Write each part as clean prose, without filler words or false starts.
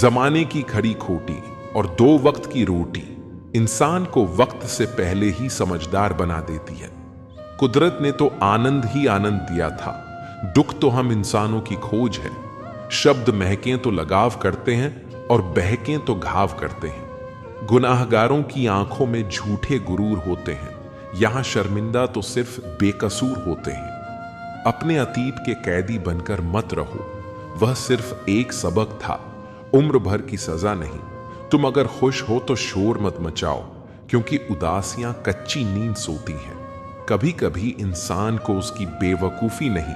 जमाने की खड़ी खोटी और दो वक्त की रोटी इंसान को वक्त से पहले ही समझदार बना देती है। कुदरत ने तो आनंद ही आनंद दिया था, दुख तो हम इंसानों की खोज है। शब्द महकें तो लगाव करते हैं और बहकें तो घाव करते हैं। गुनाहगारों की आंखों में झूठे गुरूर होते हैं, यहां शर्मिंदा तो सिर्फ बेकसूर होते हैं। अपने अतीत के कैदी बनकर मत रहो, वह सिर्फ एक सबक था, उम्र भर की सजा नहीं। तुम अगर खुश हो तो शोर मत मचाओ, क्योंकि उदासियां कच्ची नींद सोती हैं। कभी कभी इंसान को उसकी बेवकूफी नहीं,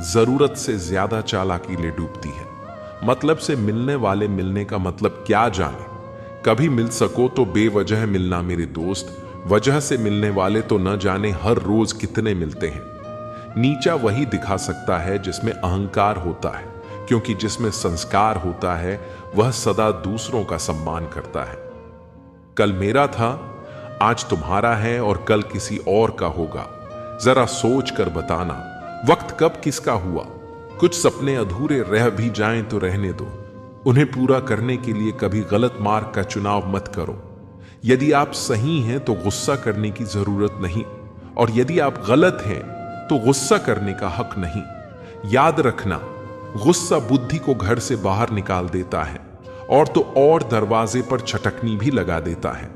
जरूरत से ज्यादा चालाकी ले डूबती है। मतलब से मिलने वाले मिलने का मतलब क्या जाने। कभी मिल सको तो बेवजह मिलना मेरे दोस्त, वजह से मिलने वाले तो न जाने हर रोज कितने मिलते हैं। नीचा वही दिखा सकता है जिसमें अहंकार होता है, क्योंकि जिसमें संस्कार होता है वह सदा दूसरों का सम्मान करता है। कल मेरा था, आज तुम्हारा है और कल किसी और का होगा। जरा सोच कर बताना, वक्त कब किसका हुआ। कुछ सपने अधूरे रह भी जाएं तो रहने दो, उन्हें पूरा करने के लिए कभी गलत मार्ग का चुनाव मत करो। यदि आप सही हैं तो गुस्सा करने की जरूरत नहीं, और यदि आप गलत हैं तो गुस्सा करने का हक नहीं। याद रखना, गुस्सा बुद्धि को घर से बाहर निकाल देता है और तो और दरवाजे पर छटकनी भी लगा देता है।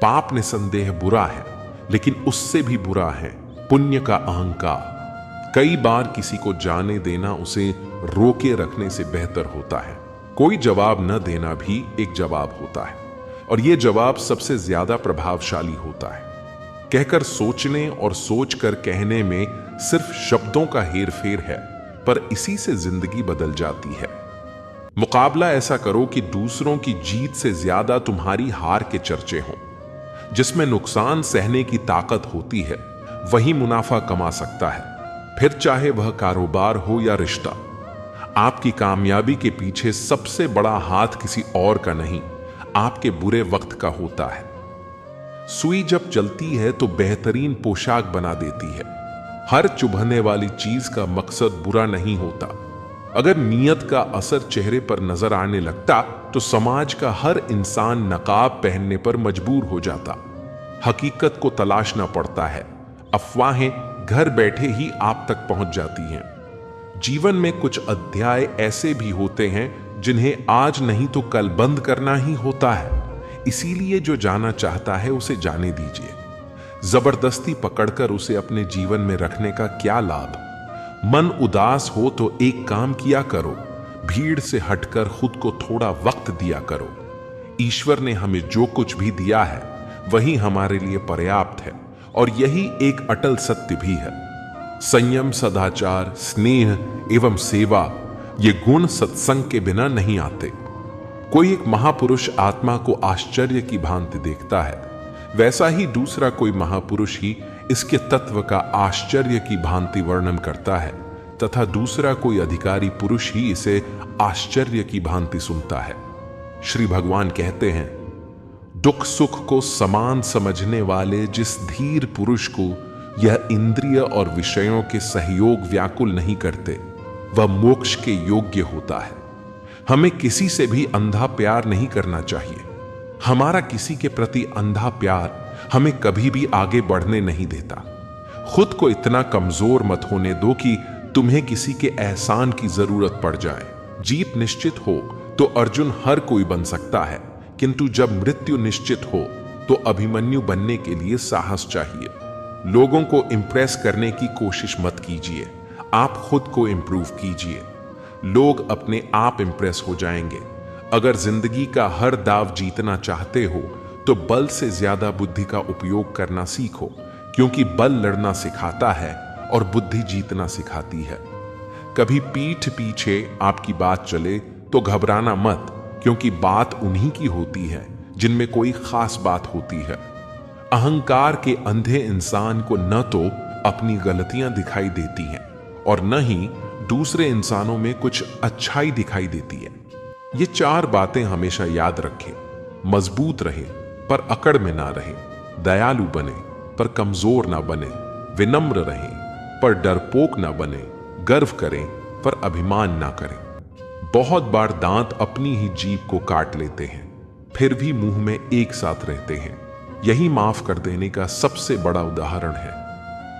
पाप निसंदेह बुरा है, लेकिन उससे भी बुरा है पुण्य का अहंकार। कई बार किसी को जाने देना उसे रोके रखने से बेहतर होता है। कोई जवाब न देना भी एक जवाब होता है, और यह जवाब सबसे ज्यादा प्रभावशाली होता है। कहकर सोचने और सोचकर कहने में सिर्फ शब्दों का हेरफेर है, पर इसी से जिंदगी बदल जाती है। मुकाबला ऐसा करो कि दूसरों की जीत से ज्यादा तुम्हारी हार के चर्चे हों। जिसमें नुकसान सहने की ताकत होती है वही मुनाफा कमा सकता है, फिर चाहे वह कारोबार हो या रिश्ता। आपकी कामयाबी के पीछे सबसे बड़ा हाथ किसी और का नहीं, आपके बुरे वक्त का होता है। सुई जब चलती है तो बेहतरीन पोशाक बना देती है। हर चुभने वाली चीज का मकसद बुरा नहीं होता। अगर नीयत का असर चेहरे पर नजर आने लगता तो समाज का हर इंसान नकाब पहनने पर मजबूर हो जाता। हकीकत को तलाशना पड़ता है, अफवाहें घर बैठे ही आप तक पहुंच जाती हैं। जीवन में कुछ अध्याय ऐसे भी होते हैं जिन्हें आज नहीं तो कल बंद करना ही होता है। इसीलिए जो जाना चाहता है उसे जाने दीजिए। जबरदस्ती पकड़कर उसे अपने जीवन में रखने का क्या लाभ। मन उदास हो तो एक काम किया करो, भीड़ से हटकर खुद को थोड़ा वक्त दिया करो। ईश्वर ने हमें जो कुछ भी दिया है वही हमारे लिए पर्याप्त है, और यही एक अटल सत्य भी है। संयम, सदाचार, स्नेह एवं सेवा, ये गुण सत्संग के बिना नहीं आते। कोई एक महापुरुष आत्मा को आश्चर्य की भांति देखता है, वैसा ही दूसरा कोई महापुरुष ही इसके तत्व का आश्चर्य की भांति वर्णन करता है, तथा दूसरा कोई अधिकारी पुरुष ही इसे आश्चर्य की भांति सुनता है। श्री भगवान कहते हैं, दुख सुख को समान समझने वाले जिस धीर पुरुष को यह इंद्रिय और विषयों के सहयोग व्याकुल नहीं करते, वह मोक्ष के योग्य होता है। हमें किसी से भी अंधा प्यार नहीं करना चाहिए। हमारा किसी के प्रति अंधा प्यार हमें कभी भी आगे बढ़ने नहीं देता। खुद को इतना कमजोर मत होने दो कि तुम्हें किसी के एहसान की जरूरत पड़ जाए। जीत निश्चित हो तो अर्जुन हर कोई बन सकता है, किंतु जब मृत्यु निश्चित हो तो अभिमन्यु बनने के लिए साहस चाहिए। लोगों को इंप्रेस करने की कोशिश मत कीजिए, आप खुद को इंप्रूव कीजिए। लोग अपने आप इंप्रेस हो जाएंगे। अगर जिंदगी का हर दाव जीतना चाहते हो तो बल से ज्यादा बुद्धि का उपयोग करना सीखो, क्योंकि बल लड़ना सिखाता है और बुद्धि जीतना सिखाती है। कभी पीठ पीछे आपकी बात चले तो घबराना मत, क्योंकि बात उन्हीं की होती है जिनमें कोई खास बात होती है। अहंकार के अंधे इंसान को न तो अपनी गलतियां दिखाई देती हैं और न ही दूसरे इंसानों में कुछ अच्छाई दिखाई देती है। ये चार बातें हमेशा याद रखें। मजबूत रहे पर अकड़ में ना रहे, दयालु बने पर कमजोर ना बने, विनम्र रहें पर डरपोक ना बने, गर्व करें पर अभिमान ना करें। बहुत बार दांत अपनी ही जीभ को काट लेते हैं, फिर भी मुंह में एक साथ रहते हैं। यही माफ कर देने का सबसे बड़ा उदाहरण है।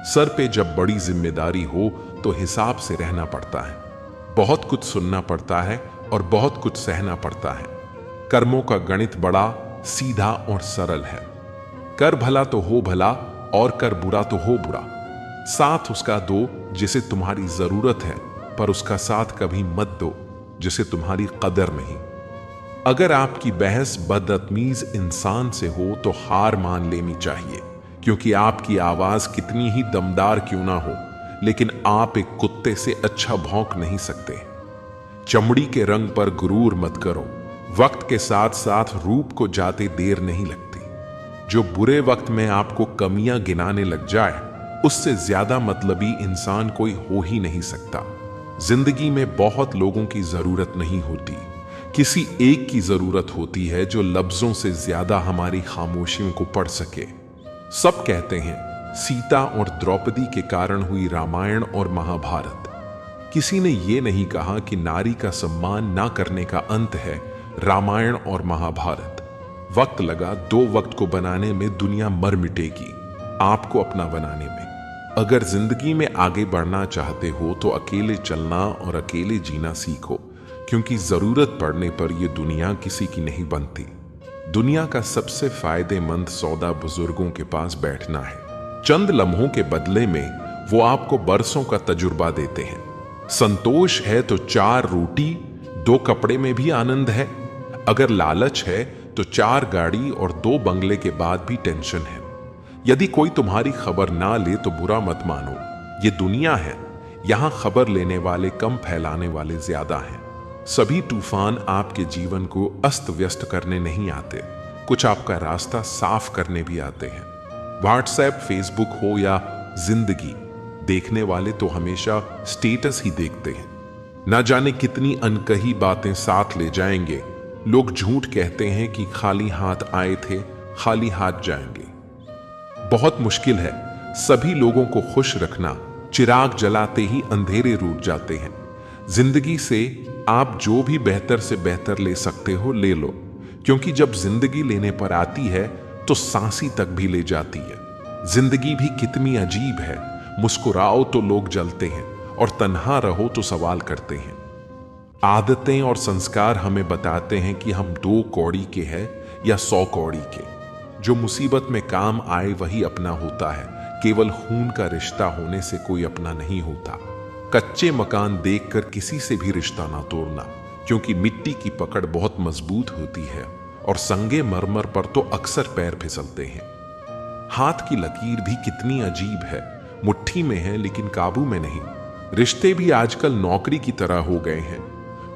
सर पे जब बड़ी जिम्मेदारी हो तो हिसाब से रहना पड़ता है। बहुत कुछ सुनना पड़ता है और बहुत कुछ सहना पड़ता है। कर्मों का गणित बड़ा सीधा और सरल है। कर भला तो हो भला और कर बुरा तो हो बुरा। साथ उसका दो जिसे तुम्हारी जरूरत है, पर उसका साथ कभी मत दो जिसे तुम्हारी कदर नहीं। अगर आपकी बहस बदतमीज इंसान से हो तो हार मान लेनी चाहिए, क्योंकि आपकी आवाज कितनी ही दमदार क्यों ना हो, लेकिन आप एक कुत्ते से अच्छा भौंक नहीं सकते। चमड़ी के रंग पर गुरूर मत करो। वक्त के साथ साथ रूप को जाते देर नहीं लगती। जो बुरे वक्त में आपको कमियां गिनाने लग जाए, उससे ज्यादा मतलबी इंसान कोई हो ही नहीं सकता। जिंदगी में बहुत लोगों की जरूरत नहीं होती, किसी एक की जरूरत होती है जो लफ्जों से ज्यादा हमारी खामोशियों को पढ़ सके। सब कहते हैं सीता और द्रौपदी के कारण हुई रामायण और महाभारत। किसी ने यह नहीं कहा कि नारी का सम्मान ना करने का अंत है रामायण और महाभारत। वक्त लगा 2 वक्त को बनाने में, दुनिया मर मिटेगी आपको अपना बनाने में। अगर जिंदगी में आगे बढ़ना चाहते हो तो अकेले चलना और अकेले जीना सीखो, क्योंकि जरूरत पड़ने पर यह दुनिया किसी की नहीं बनती। दुनिया का सबसे फायदेमंद सौदा बुजुर्गों के पास बैठना है। चंद लम्हों के बदले में वो आपको बरसों का तजुर्बा देते हैं। संतोष है तो 4 रोटी 2 कपड़े में भी आनंद है। अगर लालच है तो 4 गाड़ी और 2 बंगले के बाद भी टेंशन है। यदि कोई तुम्हारी खबर ना ले तो बुरा मत मानो। ये दुनिया है, यहां खबर लेने वाले कम, फैलाने वाले ज्यादा हैं। सभी तूफान आपके जीवन को अस्त व्यस्त करने नहीं आते, कुछ आपका रास्ता साफ करने भी आते हैं। व्हाट्सएप, फेसबुक हो या जिंदगी, देखने वाले तो हमेशा स्टेटस ही देखते हैं। ना जाने कितनी अनकही बातें साथ ले जाएंगे। लोग झूठ कहते हैं कि खाली हाथ आए थे, खाली हाथ जाएंगे। बहुत मुश्किल है सभी लोगों को खुश रखना। चिराग जलाते ही अंधेरे रूठ जाते हैं। जिंदगी से आप जो भी बेहतर से बेहतर ले सकते हो ले लो, क्योंकि जब जिंदगी लेने पर आती है तो सांसी तक भी ले जाती है। जिंदगी भी कितनी अजीब है। मुस्कुराओ तो लोग जलते हैं और तन्हा रहो तो सवाल करते हैं। आदतें और संस्कार हमें बताते हैं कि हम 2 कौड़ी के हैं या 100 कौड़ी के। जो मुसीबत में काम आए वही अपना होता है। केवल खून का रिश्ता होने से कोई अपना नहीं होता। कच्चे मकान देखकर किसी से भी रिश्ता ना तोड़ना, क्योंकि मिट्टी की पकड़ बहुत मजबूत होती है और संगे मरमर पर तो अक्सर पैर फिसलते हैं। हाथ की लकीर भी कितनी अजीब है, मुट्ठी में है लेकिन काबू में नहीं। रिश्ते भी आजकल नौकरी की तरह हो गए हैं।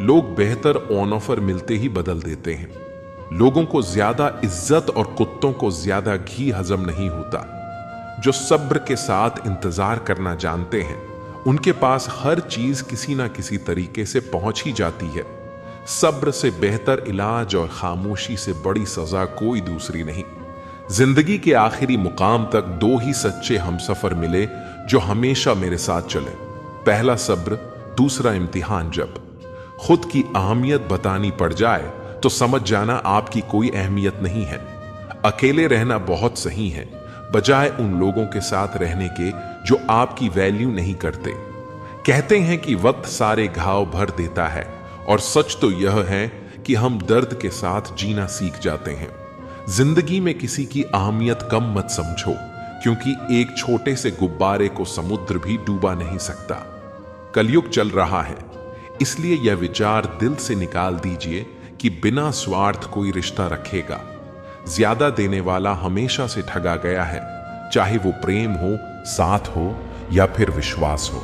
लोग बेहतर ऑन ऑफर मिलते ही बदल देते हैं। लोगों को ज्यादा इज्जत और कुत्तों को ज्यादा घी हजम नहीं होता। जो सब्र के साथ इंतजार करना जानते हैं, उनके पास हर चीज किसी ना किसी तरीके से पहुंच ही जाती है। सब्र से बेहतर इलाज और खामोशी से बड़ी सजा कोई दूसरी नहीं। जिंदगी के आखिरी मुकाम तक 2 ही सच्चे हमसफर मिले जो हमेशा मेरे साथ चले। पहला सब्र, दूसरा इम्तिहान। जब खुद की अहमियत बतानी पड़ जाए तो समझ जाना आपकी कोई अहमियत नहीं है। अकेले रहना बहुत सही है, बजाय उन लोगों के साथ रहने के जो आपकी वैल्यू नहीं करते। कहते हैं कि वक्त सारे घाव भर देता है, और सच तो यह है कि हम दर्द के साथ जीना सीख जाते हैं। जिंदगी में किसी की अहमियत कम मत समझो, क्योंकि एक छोटे से गुब्बारे को समुद्र भी डूबा नहीं सकता। कलयुग चल रहा है, इसलिए यह विचार दिल से निकाल दीजिए कि बिना स्वार्थ कोई रिश्ता रखेगा। ज्यादा देने वाला हमेशा से ठगा गया है, चाहे वो प्रेम हो, साथ हो या फिर विश्वास हो।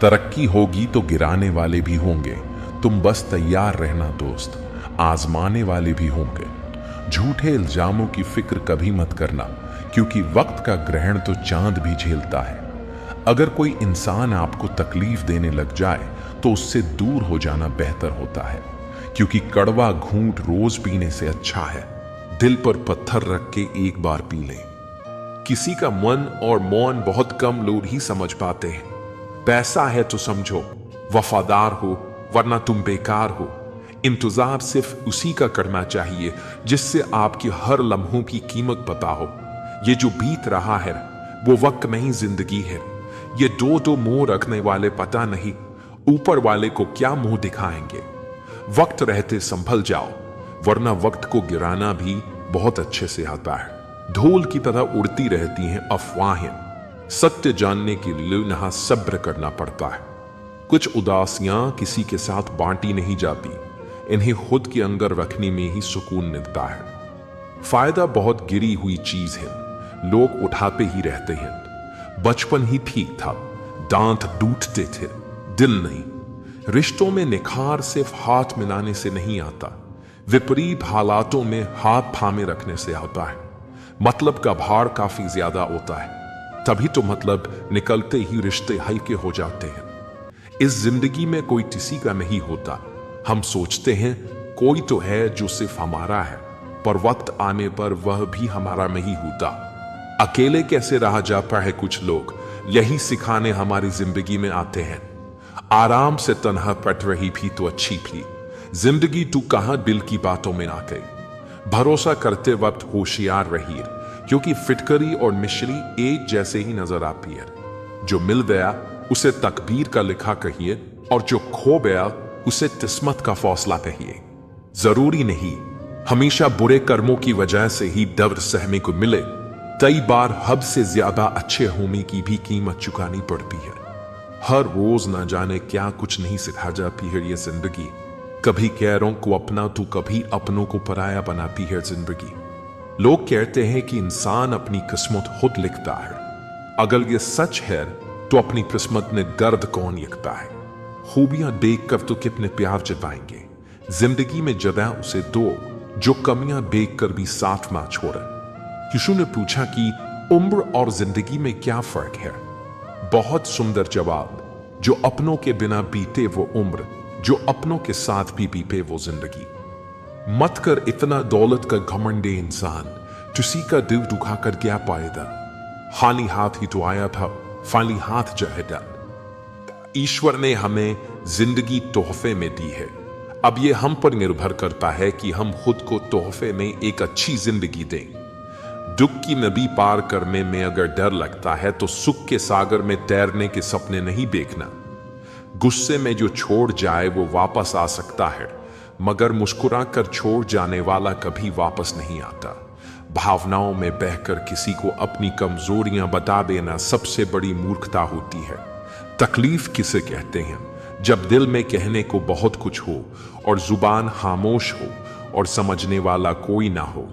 तरक्की होगी तो गिराने वाले भी होंगे, तुम बस तैयार रहना दोस्त, आजमाने वाले भी होंगे। झूठे इल्जामों की फिक्र कभी मत करना, क्योंकि वक्त का ग्रहण तो चांद भी झेलता है। अगर कोई इंसान आपको तकलीफ देने लग जाए तो उससे दूर हो जाना बेहतर होता है, क्योंकि कड़वा घूंट रोज पीने से अच्छा है दिल पर पत्थर रख के एक बार पी ले। किसी का मन और मौन बहुत कम लोग ही समझ पाते हैं। पैसा है तो समझो, वफादार हो, वरना तुम बेकार हो। इंतजार सिर्फ उसी का करना चाहिए जिससे आपकी हर लम्हों की कीमत पता हो। ये जो बीत रहा है वो वक्त नहीं, जिंदगी है। ये दो दो मुंह रखने वाले पता नहीं ऊपर वाले को क्या मुंह दिखाएंगे। वक्त रहते संभल जाओ, वरना वक्त को गिराना भी बहुत अच्छे से आता है। धूल की तरह उड़ती रहती हैं अफवाहें। सत्य जानने के लिए यहाँ सब्र करना पड़ता है। कुछ उदासियां किसी के साथ बांटी नहीं जाती, इन्हें खुद के अंदर रखने में ही सुकून मिलता है। फायदा बहुत गिरी हुई चीज है, लोग उठाते ही रहते हैं। बचपन ही ठीक था, दांत टूटते थे, दिल नहीं। रिश्तों में निखार सिर्फ हाथ मिलाने से नहीं आता, विपरीत हालातों में हाथ थामे रखने से आता है। मतलब का भार काफी ज्यादा होता है, तभी तो मतलब निकलते ही रिश्ते हल्के हो जाते हैं। इस जिंदगी में कोई किसी का नहीं होता। हम सोचते हैं कोई तो है जो सिर्फ हमारा है, पर वक्त आने पर वह भी हमारा नहीं होता। अकेले कैसे रहा जाता है कुछ लोग यही सिखाने हमारी जिंदगी में आते हैं। आराम से तन्हा पट रही भी तो अच्छी थी जिंदगी, तू कहां दिल की बातों में आ गई। भरोसा करते वक्त होशियार रहिए, क्योंकि फिटकरी और मिश्री एक जैसे ही नजर आती है। जो मिल गया उसे तकदीर का लिखा कहिए, और जो खो गया उसे किस्मत का फौसला कहिए। जरूरी नहीं हमेशा बुरे कर्मों की वजह से ही दर्द सहने को मिले, कई बार हद से ज्यादा अच्छे होने की भी कीमत चुकानी पड़ती है। हर रोज न जाने क्या कुछ नहीं सिखा जाती है ये जिंदगी। कभी गैरों को अपना तो कभी अपनों को पराया बनाती है जिंदगी। लोग कहते हैं कि इंसान अपनी किस्मत खुद लिखता है। अगर ये सच है तो अपनी किस्मत में दर्द कौन लिखता है? खूबियां देखकर तो कितने प्यार जताएंगे। जिंदगी में जगह उसे दो जो कमियां देखकर भी साथ ना छोड़े। यीशु ने पूछा कि उम्र और जिंदगी में क्या फर्क है? बहुत सुंदर जवाब। जो अपनों के बिना बीते वो उम्र, जो अपनों के साथ भी बीते वो जिंदगी। मत कर इतना दौलत का घमंडे इंसान, किसी का दिल दुखाकर क्या पाएगा? खाली हाथ ही तो आया था, खाली हाथ जाएगा। ईश्वर ने हमें जिंदगी तोहफे में दी है। अब ये हम पर निर्भर करता है कि हम खुद को तोहफे में एक अच्छी जिंदगी दें। दुख की नदी पार करने में अगर डर लगता है तो सुख के सागर में तैरने के सपने नहीं देखना। गुस्से में जो छोड़ जाए वो वापस आ सकता है, मगर मुस्कुरा कर छोड़ जाने वाला कभी वापस नहीं आता। भावनाओं में बहकर किसी को अपनी कमजोरियां बता देना सबसे बड़ी मूर्खता होती है। तकलीफ किसे कहते हैं? जब दिल में कहने को बहुत कुछ हो और जुबान खामोश हो और समझने वाला कोई ना हो।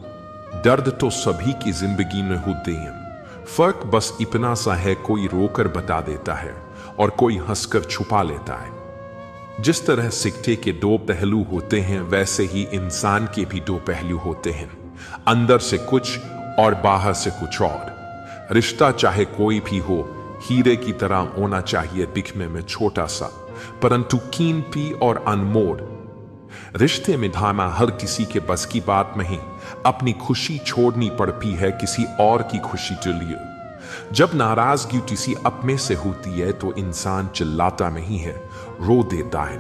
दर्द तो सभी की जिंदगी में होते हैं, फर्क बस इतना सा है कोई रोकर बता देता है और कोई हंसकर छुपा लेता है। जिस तरह सिक्के के दो पहलू होते हैं वैसे ही इंसान के भी दो पहलू होते हैं, अंदर से कुछ और बाहर से कुछ और। रिश्ता चाहे कोई भी हो हीरे की तरह होना चाहिए, दिखने में छोटा सा परंतु कीमती और अनमोल। रिश्ते में धामा हर किसी के बस की बात नहीं। अपनी खुशी छोड़नी पड़ती है किसी और की खुशी के लिए। जब नाराजगी किसी अपने से होती है तो इंसान चिल्लाता नहीं है, रो देता है।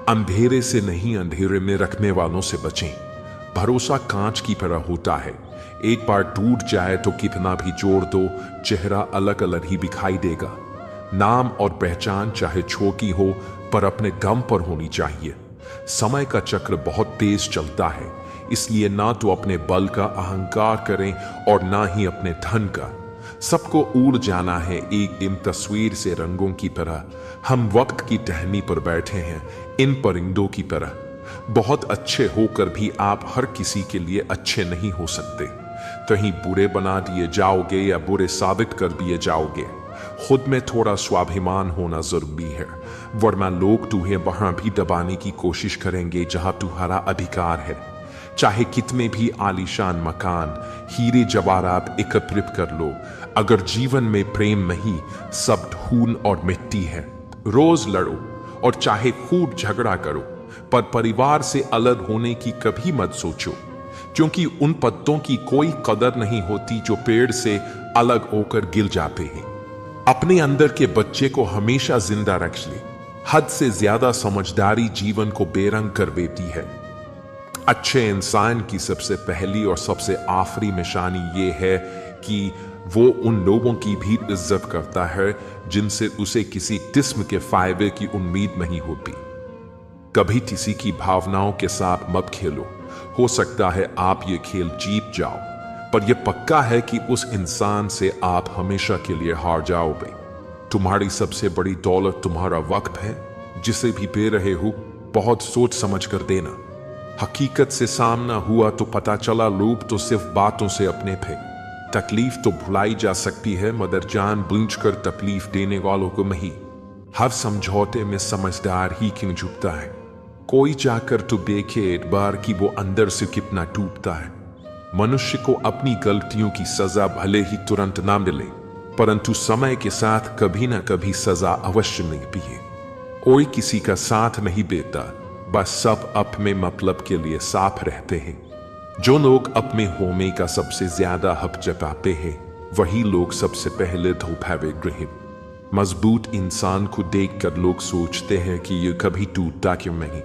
अंधेरे से नहीं अंधेरे में रखने वालों से बचें। भरोसा कांच की तरह होता है, एक बार टूट जाए तो कितना भी जोड़ दो चेहरा अलग अलग ही दिखाई देगा। नाम और पहचान चाहे छोटी हो पर अपने गम पर होनी चाहिए। समय का चक्र बहुत तेज चलता है, इसलिए ना तो अपने बल का अहंकार करें और ना ही अपने धन का। सबको उड़ जाना है एक दिन तस्वीर से रंगों की तरह। हम वक्त की टहनी पर बैठे हैं इन परिंदों की तरह। बहुत अच्छे होकर भी आप हर किसी के लिए अच्छे नहीं हो सकते। कहीं बुरे बना दिए जाओगे या बुरे साबित कर दिए जाओगे। खुद में थोड़ा स्वाभिमान होना जरूरी है, वरना लोग तुम्हें वहां भी दबाने की कोशिश करेंगे जहां तुम्हारा अधिकार है। चाहे कितने भी आलीशान मकान, हीरे जवाहरात एकत्रित कर लो, अगर जीवन में प्रेम नहीं, सब धूल और मिट्टी है। रोज लड़ो और चाहे खूब झगड़ा करो, पर परिवार से अलग होने की कभी मत सोचो, क्योंकि उन पत्तों की कोई कदर नहीं होती जो पेड़ से अलग होकर गिर जाते हैं। अपने अंदर के बच्चे को हमेशा जिंदा रख ले। हद से ज्यादा समझदारी जीवन को बेरंग कर देती है। अच्छे इंसान की सबसे पहली और सबसे आखिरी निशानी ये है कि वो उन लोगों की भी इज्जत करता है जिनसे उसे किसी किस्म के फायदे की उम्मीद नहीं होती। कभी किसी की भावनाओं के साथ मत खेलो। हो सकता है आप ये खेल जीत जाओ, पर यह पक्का है कि उस इंसान से आप हमेशा के लिए हार जाओगे। तुम्हारी सबसे बड़ी दौलत तुम्हारा वक्त है। जिसे भी दे रहे हो बहुत सोच समझ कर देना। हकीकत से सामना हुआ तो पता चला लोग तो सिर्फ बातों से अपने थे। तकलीफ तो भुलाई जा सकती है मगर जानबूझकर तकलीफ देने वालों को नहीं। हर समझौते में समझदार ही क्यों झुकता है। कोई जाकर तो देखे एक बार कि वो अंदर से कितना टूटता है। मनुष्य को अपनी गलतियों की सजा भले ही तुरंत ना मिले, परंतु समय के साथ कभी ना कभी सजा अवश्य मिलती है। कोई किसी का साथ नहीं देता, बस सब अपने मतलब के लिए साफ रहते हैं। जो लोग अपने होने का सबसे ज्यादा हक जताते हैं वही लोग सबसे पहले धोखाधड़ी हैं। मजबूत इंसान को देखकर लोग सोचते हैं कि ये कभी टूटता क्यों नहीं,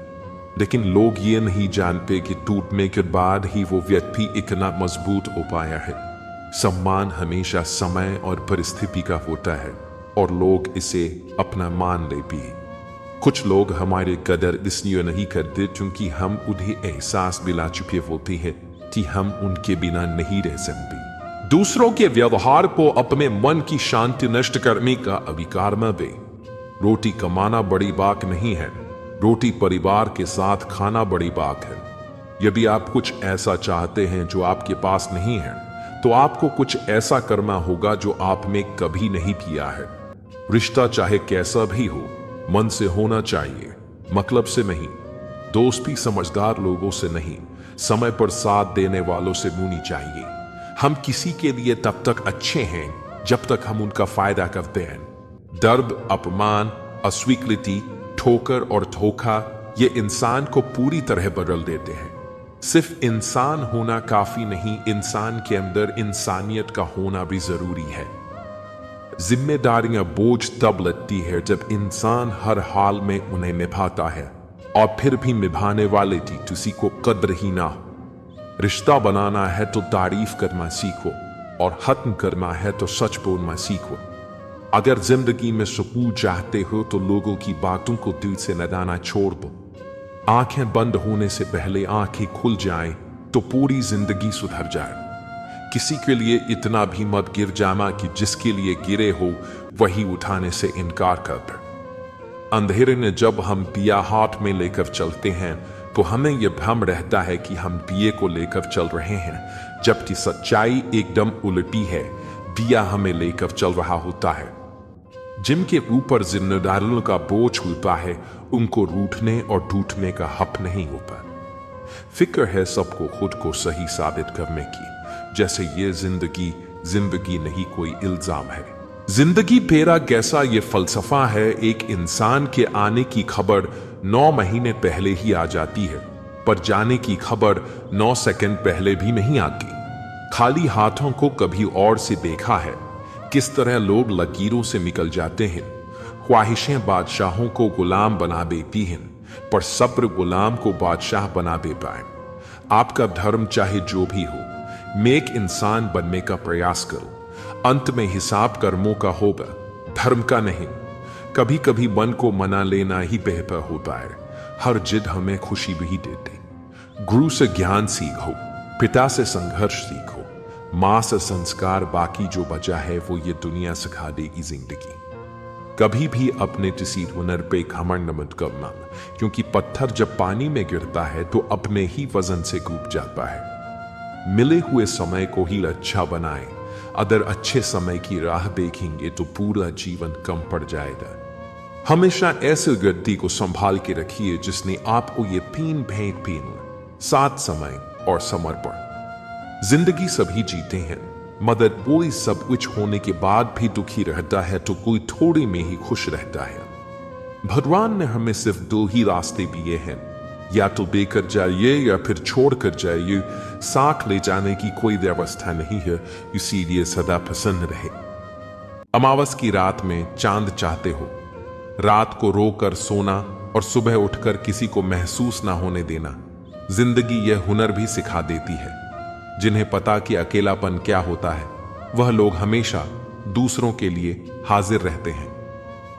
लेकिन लोग ये नहीं जानते कि टूटने के बाद ही वो व्यक्ति इतना मजबूत हो पाया है। सम्मान हमेशा समय और परिस्थिति का होता है और लोग इसे अपना मान लेते हैं। कुछ लोग हमारे कदर इसलिए नहीं करते क्योंकि हम उन्हें एहसास दिला चुके होते हैं कि हम उनके बिना नहीं रह सकते। दूसरों के व्यवहार को अपने मन की शांति नष्ट करने का अधिकार न दे। रोटी कमाना बड़ी बात नहीं है, रोटी परिवार के साथ खाना बड़ी बात है। यदि आप कुछ ऐसा चाहते हैं जो आपके पास नहीं है तो आपको कुछ ऐसा करना होगा जो आपने कभी नहीं किया है। रिश्ता चाहे कैसा भी हो, मन से होना चाहिए, मतलब से नहीं। दोस्ती समझदार लोगों से नहीं, समय पर साथ देने वालों से होनी चाहिए। हम किसी के लिए तब तक अच्छे हैं जब तक हम उनका फायदा करते हैं। दर्द, अपमान, अस्वीकृति, ठोकर और धोखा ये इंसान को पूरी तरह बदल देते हैं। सिर्फ इंसान होना काफी नहीं, इंसान के अंदर इंसानियत का होना भी जरूरी है। जिम्मेदारियां बोझ तब लगती है जब इंसान हर हाल में उन्हें निभाता है और फिर भी निभाने वाले की किसी को कद्र ही ना हो। रिश्ता बनाना है तो तारीफ करना सीखो और खत्म करना है तो सच बोलना सीखो। अगर जिंदगी में सुकून चाहते हो तो लोगों की बातों को दिल से लगाना छोड़ दो। आंखें बंद होने से पहले आंखें खुल जाएं तो पूरी जिंदगी सुधर जाए। किसी के लिए इतना भी मत गिर जाना कि जिसके लिए गिरे हो वही उठाने से इनकार कर दे। अंधेरे में जब हम दिया हाथ में लेकर चलते हैं तो हमें यह भ्रम रहता है कि हम दिए को लेकर चल रहे हैं, जबकि सच्चाई एकदम उल्टी है। दिया हमें लेकर चल रहा होता है। जिनके ऊपर जिम्मेदारियों का बोझ होता है उनको रूठने और टूटने का हक नहीं होता। फिक्र है सबको खुद को सही साबित करने की, जैसे ये जिंदगी नहीं कोई इल्जाम है। जिंदगी तेरा कैसा ये फलसफा है। एक इंसान के आने की खबर 9 महीने पहले ही आ जाती है, पर जाने की खबर 9 सेकंड पहले भी नहीं आती। खाली हाथों को कभी और से देखा है किस तरह लोग लकीरों से निकल जाते हैं। ख्वाहिशें बादशाहों को गुलाम बना देती हैं, पर सब्र गुलाम को बादशाह बना देता है। आपका धर्म चाहे जो भी हो, नेक इंसान बनने का प्रयास करो। अंत में हिसाब कर्मों का होगा, धर्म का नहीं। कभी कभी मन को मना लेना ही बेहतर होता है। हर जिद हमें खुशी भी देते। गुरु से ज्ञान सीखो, पिता से संघर्ष सीखो, मां से संस्कार, बाकी जो बचा है वो ये दुनिया सिखा देगी जिंदगी। कभी भी अपने किसी हुनर पे घमंड मत करना, क्योंकि पत्थर जब पानी में गिरता है तो अपने ही वजन से डूब जाता है। मिले हुए समय को ही अच्छा बनाएं। अगर अच्छे समय की राह देखेंगे तो पूरा जीवन कम पड़ जाएगा। हमेशा ऐसे व्यक्ति को संभाल के रखिए जिसने आपको ये तीन भेंट पीन, साथ समय और समर्पण। जिंदगी सभी जीते हैं, मगर कोई सब कुछ होने के बाद भी दुखी रहता है तो कोई थोड़े में ही खुश रहता है। भगवान ने हमें सिर्फ 2 ही रास्ते दिए हैं, या तो देकर जाइए या फिर छोड़ कर जाइए। साथ ले जाने की कोई व्यवस्था नहीं है, इसीलिए सदा प्रसन्न रहे। अमावस की रात में चांद चाहते हो रात को रोकर सोना और सुबह उठकर किसी को महसूस ना होने देना। जिंदगी यह हुनर भी सिखा देती है। जिन्हें पता कि अकेलापन क्या होता है, वह लोग हमेशा दूसरों के लिए हाजिर रहते हैं।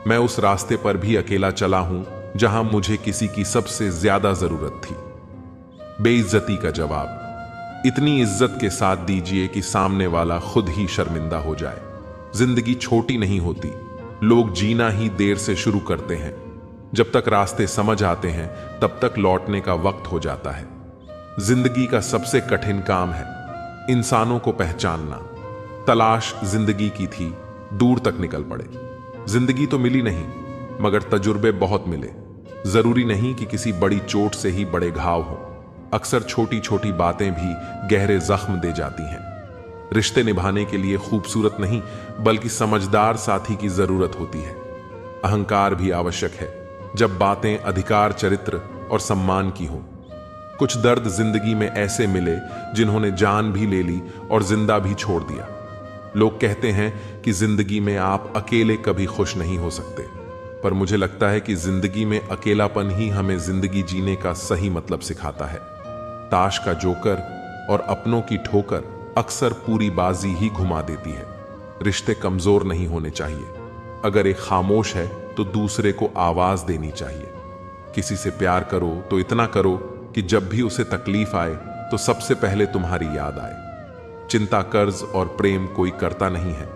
मैं उस रास्ते पर भी अकेला चला हूं जहां मुझे किसी की सबसे ज्यादा जरूरत थी। बेइज्जती का जवाब इतनी इज्जत के साथ दीजिए कि सामने वाला खुद ही शर्मिंदा हो जाए। जिंदगी छोटी नहीं होती, लोग जीना ही देर से शुरू करते हैं। जब तक रास्ते समझ आते हैं तब तक लौटने का वक्त हो जाता है। जिंदगी का सबसे कठिन काम है इंसानों को पहचानना। तलाश जिंदगी की थी, दूर तक निकल पड़े। जिंदगी तो मिली नहीं, मगर तजुर्बे बहुत मिले। जरूरी नहीं कि किसी बड़ी चोट से ही बड़े घाव हो। अक्सर छोटी छोटी बातें भी गहरे जख्म दे जाती हैं। रिश्ते निभाने के लिए खूबसूरत नहीं बल्कि समझदार साथी की जरूरत होती है। अहंकार भी आवश्यक है जब बातें अधिकार, चरित्र और सम्मान की हों। कुछ दर्द जिंदगी में ऐसे मिले जिन्होंने जान भी ले ली और जिंदा भी छोड़ दिया। लोग कहते हैं कि जिंदगी में आप अकेले कभी खुश नहीं हो सकते, पर मुझे लगता है कि जिंदगी में अकेलापन ही हमें जिंदगी जीने का सही मतलब सिखाता है। ताश का जोकर और अपनों की ठोकर अक्सर पूरी बाजी ही घुमा देती है। रिश्ते कमजोर नहीं होने चाहिए। अगर एक खामोश है तो दूसरे को आवाज देनी चाहिए। किसी से प्यार करो तो इतना करो कि जब भी उसे तकलीफ आए तो सबसे पहले तुम्हारी याद आए। चिंता, कर्ज और प्रेम कोई करता नहीं है,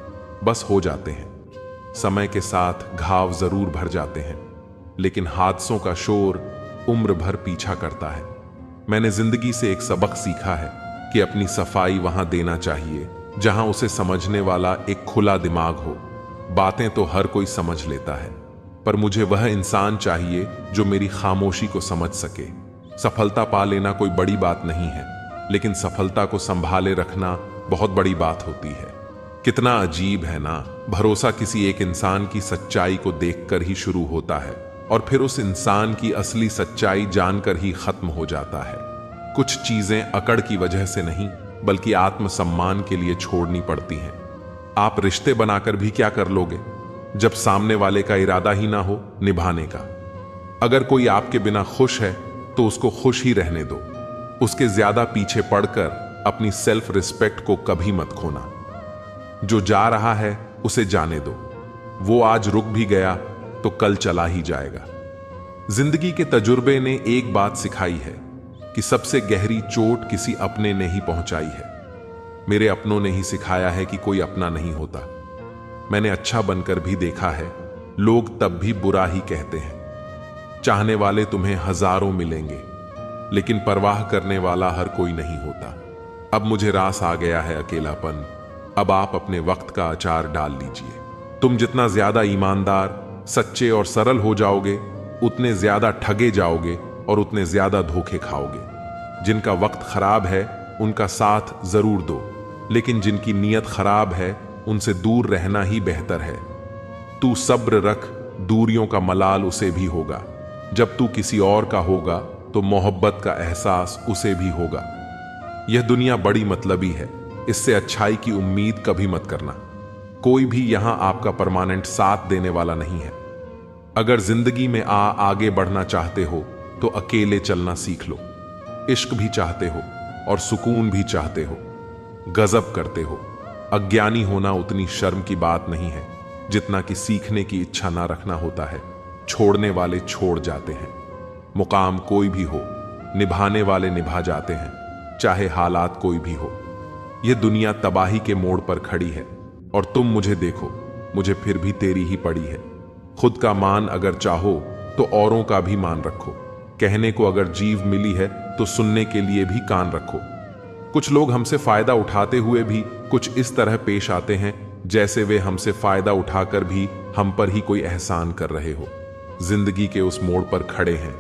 बस हो जाते हैं। समय के साथ घाव जरूर भर जाते हैं, लेकिन हादसों का शोर उम्र भर पीछा करता है। मैंने जिंदगी से एक सबक सीखा है कि अपनी सफाई वहां देना चाहिए जहां उसे समझने वाला एक खुला दिमाग हो। बातें तो हर कोई समझ लेता है, पर मुझे वह इंसान चाहिए जो मेरी खामोशी को समझ सके। सफलता पा लेना कोई बड़ी बात नहीं है, लेकिन सफलता को संभाले रखना बहुत बड़ी बात होती है। कितना अजीब है ना, भरोसा किसी एक इंसान की सच्चाई को देखकर ही शुरू होता है और फिर उस इंसान की असली सच्चाई जानकर ही खत्म हो जाता है। कुछ चीजें अकड़ की वजह से नहीं बल्कि आत्मसम्मान के लिए छोड़नी पड़ती हैं। आप रिश्ते बनाकर भी क्या कर लोगे जब सामने वाले का इरादा ही ना हो निभाने का। अगर कोई आपके बिना खुश है तो उसको खुश ही रहने दो। उसके ज्यादा पीछे पड़कर अपनी सेल्फ रिस्पेक्ट को कभी मत खोना। जो जा रहा है उसे जाने दो, वो आज रुक भी गया तो कल चला ही जाएगा। जिंदगी के तजुर्बे ने एक बात सिखाई है कि सबसे गहरी चोट किसी अपने ने ही पहुंचाई है। मेरे अपनों ने ही सिखाया है कि कोई अपना नहीं होता। मैंने अच्छा बनकर भी देखा है, लोग तब भी बुरा ही कहते हैं। चाहने वाले तुम्हें हजारों मिलेंगे, लेकिन परवाह करने वाला हर कोई नहीं होता। अब मुझे रास आ गया है अकेलापन। अब आप अपने वक्त का अचार डाल लीजिए। तुम जितना ज्यादा ईमानदार, सच्चे और सरल हो जाओगे, उतने ज्यादा ठगे जाओगे और उतने ज्यादा धोखे खाओगे। जिनका वक्त खराब है उनका साथ जरूर दो, लेकिन जिनकी नीयत खराब है उनसे दूर रहना ही बेहतर है। तू सब्र रख, दूरियों का मलाल उसे भी होगा। जब तू किसी और का होगा तो मोहब्बत का एहसास उसे भी होगा। यह दुनिया बड़ी मतलबी है, इससे अच्छाई की उम्मीद कभी मत करना। कोई भी यहां आपका परमानेंट साथ देने वाला नहीं है। अगर जिंदगी में आगे बढ़ना चाहते हो तो अकेले चलना सीख लो। इश्क भी चाहते हो और सुकून भी चाहते हो, गजब करते हो। अज्ञानी होना उतनी शर्म की बात नहीं है जितना कि सीखने की इच्छा ना रखना होता है। छोड़ने वाले छोड़ जाते हैं। मुकाम कोई भी हो, निभाने वाले निभा जाते हैं, चाहे हालात कोई भी हो। यह दुनिया तबाही के मोड़ पर खड़ी है और तुम मुझे देखो, मुझे फिर भी तेरी ही पड़ी है। खुद का मान अगर चाहो तो औरों का भी मान रखो। कहने को अगर जीव मिली है तो सुनने के लिए भी कान रखो। कुछ लोग हमसे फायदा उठाते हुए भी कुछ इस तरह पेश आते हैं जैसे वे हमसे फायदा उठाकर भी हम पर ही कोई एहसान कर रहे हो। जिंदगी के उस मोड़ पर खड़े हैं,